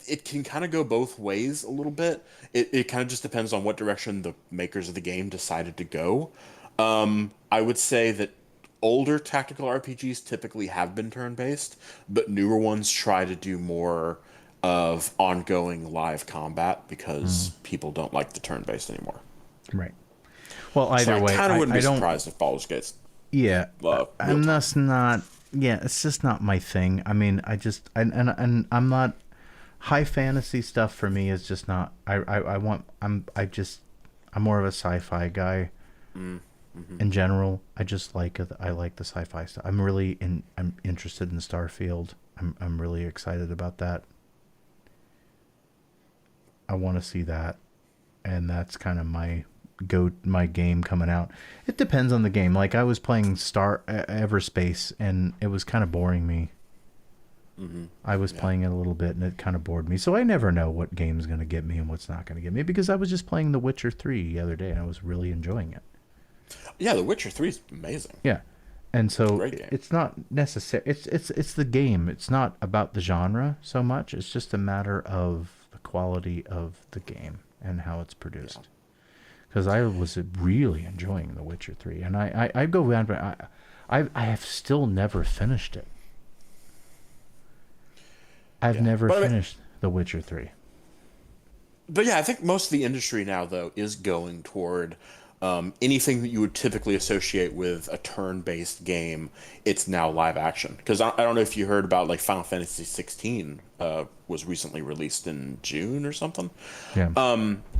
it can kind of go both ways a little bit. It kind of just depends on what direction the makers of the game decided to go. I would say that older tactical RPGs typically have been turn-based, but newer ones try to do more of ongoing live combat because people don't like the turn-based anymore. Right. Well, So either I way, kind of wouldn't I be don't. surprised if Baldur's Gate's Yeah, real and time. that's not. Yeah, it's just not my thing. I mean, I just and I'm not. High fantasy stuff for me is just not. I want. I'm more of a sci-fi guy in general. I like the sci-fi stuff. I'm interested in Starfield. I'm really excited about that. I want to see that, and that's kind of my game coming out. It depends on the game. Like I was playing Star Everspace, and it was kind of boring me. I was Yeah. playing it a little bit, and it kind of bored me. So I never know what game's going to get me and what's not going to get me, because I was just playing The Witcher 3 the other day, and I was really enjoying it. Yeah, The Witcher 3 is amazing. Yeah. And so Great game. it's not necessary. It's the game. It's not about the genre so much. It's just a matter of the quality of the game and how it's produced. Because I was really enjoying The Witcher 3, and I go around, but I have still never finished it. I've Yeah. never But I mean, finished The Witcher 3. but yeah, I think most of the industry now, though, is going toward anything that you would typically associate with a turn-based game. It's now live action. Because I don't know if you heard about like Final Fantasy 16 was recently released in June or something. Yeah.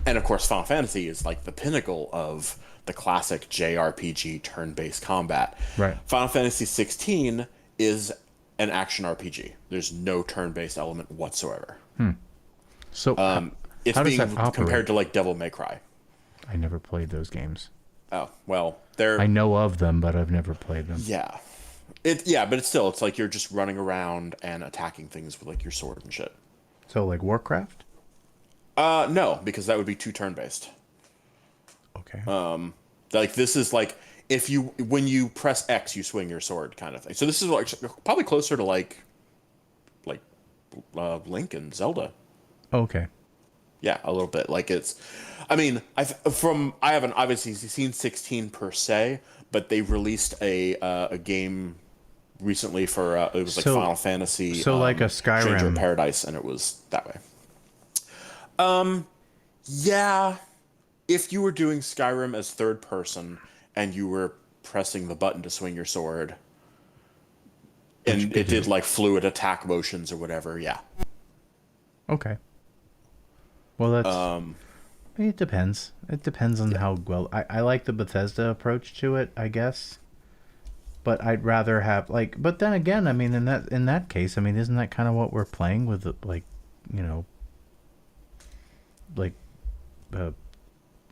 And of course, Final Fantasy is like the pinnacle of the classic JRPG turn-based combat. Right. Final Fantasy 16 is an action RPG. There's no turn-based element whatsoever. So It's how does being that operate? compared to like Devil May Cry. I never played those games. Oh, well, I they're know of them, but I've never played them. yeah. But it's like you're just running around and attacking things with like your sword and shit. So like Warcraft? No, because that would be too turn-based. Okay. Like this is like if you when you press X you swing your sword kind of thing. So this is like probably closer to like Link and Zelda. Okay. Yeah, a little bit. Like it's, I mean, I haven't obviously seen 16 per se, but they released a game recently for it was like So- Final Fantasy. so like a Stranger in Skyrim. Paradise, and it was that way. Yeah, if you were doing Skyrim as third person and you were pressing the button to swing your sword, and it did like fluid attack motions or whatever, yeah. Okay. Well, that's. It depends. It depends on how well. I like the Bethesda approach to it, I guess. But I'd rather have like. But then again, I mean, in that case, I mean, isn't that kind of what we're playing with? Like, you know, like,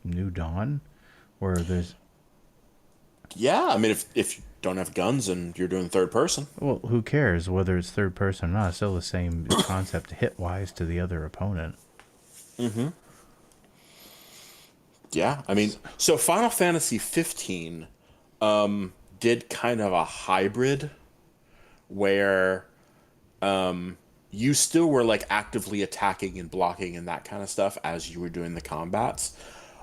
New Dawn, where there's. Yeah, I mean, if you don't have guns and you're doing third person, Well, who cares whether it's third person or not? It's still the same concept hit wise to the other opponent. yeah, I mean, so Final Fantasy 15 did kind of a hybrid where you still were like actively attacking and blocking and that kind of stuff as you were doing the combats,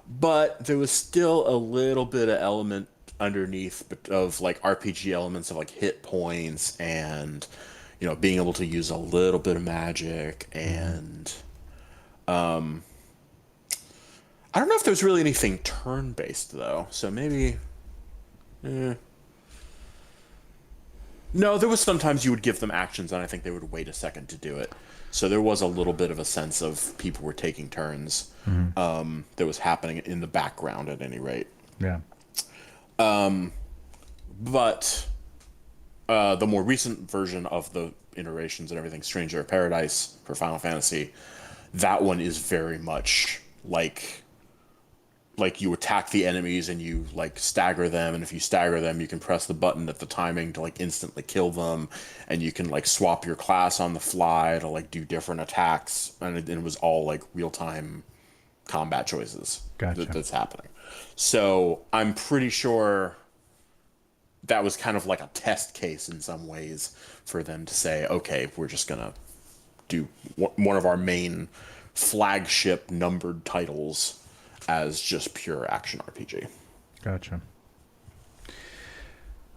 but there was still a little bit of element underneath of like RPG elements of like hit points and being able to use a little bit of magic and I don't know if there's really anything turn based though, so maybe no, there was sometimes you would give them actions and I think they would wait a second to do it. So there was a little bit of a sense of people were taking turns that was happening in the background at any rate. Yeah. But the more recent version of the iterations and everything, Stranger of Paradise for Final Fantasy, that one is very much like you attack the enemies and you like stagger them, and if you stagger them you can press the button at the timing to like instantly kill them, and you can like swap your class on the fly to like do different attacks, and it was all like real-time combat choices Gotcha. that's happening. So I'm pretty sure that was kind of like a test case in some ways for them to say, okay, we're just gonna do one of our main flagship numbered titles as just pure action RPG. Gotcha.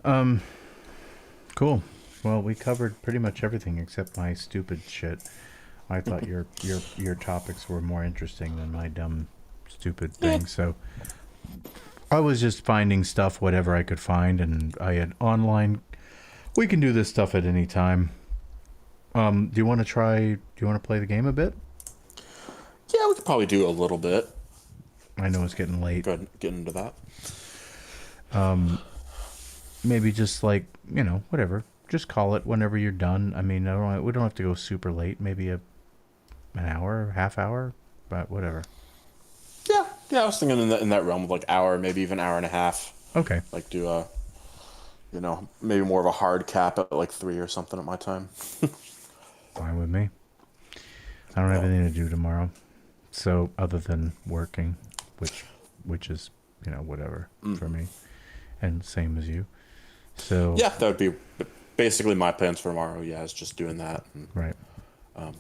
Cool. Well, we covered pretty much everything except my stupid shit. I thought your topics were more interesting than my dumb, stupid thing. So I was just finding stuff, whatever I could find, and I had online. We can do this stuff at any time. Do you want to try? Do you want to play the game a bit? Yeah, we could probably do a little bit. I know it's getting late. Go ahead and get into that. Maybe just like whatever. Just call it whenever you're done. I mean, we don't have to go super late. Maybe an hour, half hour, but whatever. Yeah, I was thinking in that realm of like hour, maybe even hour and a half. Okay. Like do a, maybe more of a hard cap at like 3 or something at my time. Fine with me. I don't have anything to do tomorrow, so other than working, which is whatever for me, and same as you. So Yeah, that would be basically my plans for tomorrow. Yeah, is just doing that, right. and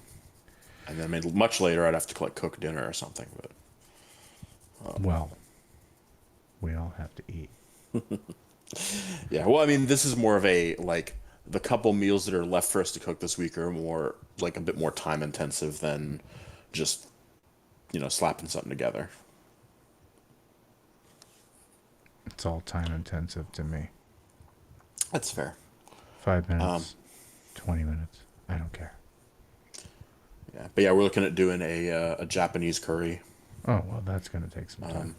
then maybe much later I'd have to like cook dinner or something. But Well, we all have to eat. yeah, well, I mean, this is more of a like the couple meals that are left for us to cook this week are more like a bit more time intensive than just slapping something together. It's all time intensive to me. That's fair. 5 minutes, 20 minutes. I don't care. Yeah, but yeah, we're looking at doing a Japanese curry. Oh well, that's gonna take some time.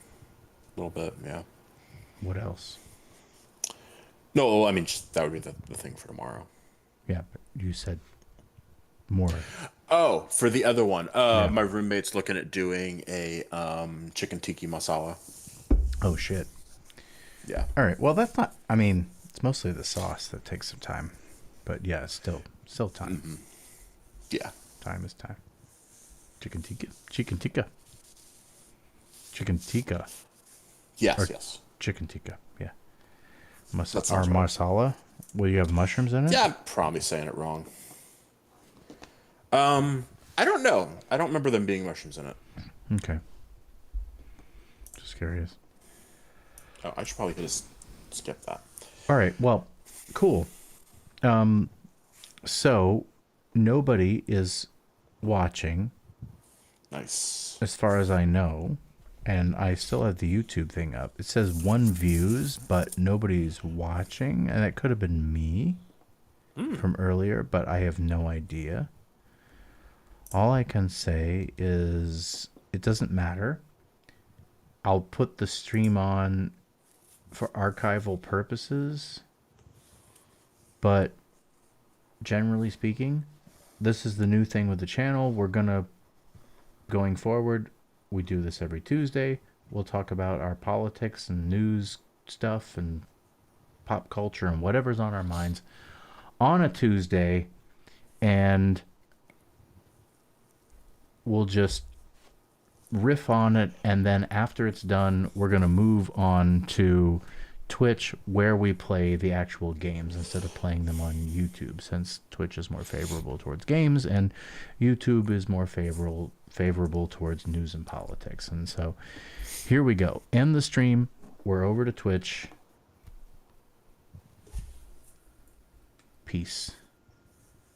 A little bit, yeah. What else? No, I mean, just, that would be the thing for tomorrow. Yeah, but you said more. Oh, for the other one, Yeah. my roommate's looking at doing a chicken tiki masala. Oh shit. Yeah. All right. Well, that's not. I mean, it's mostly the sauce that takes some time, but yeah, it's still time. Yeah. Time is time. Chicken tikka. Chicken tikka. Chicken tikka. Yes, Or- yes. Chicken tikka. Yeah. That sounds Our right. masala. Will you have mushrooms in it? Yeah, I'm probably saying it wrong. I don't know. I don't remember them being mushrooms in it. Okay. Just curious. Oh, I should probably just skip that. All right. Well, cool. So nobody is watching, Nice. as far as I know, and I still have the YouTube thing up. It says 1 views, but nobody's watching, and it could have been me from earlier, but I have no idea. All I can say is it doesn't matter. I'll put the stream on for archival purposes, but generally speaking, this is the new thing with the channel. We're gonna, going forward, we do this every Tuesday. We'll talk about our politics and news stuff and pop culture and whatever's on our minds on a Tuesday, and we'll just riff on it, and then after it's done, we're going to move on to Twitch, where we play the actual games instead of playing them on YouTube, since Twitch is more favorable towards games and YouTube is more favorable towards news and politics. And so here we go. End the stream. We're over to Twitch. Peace.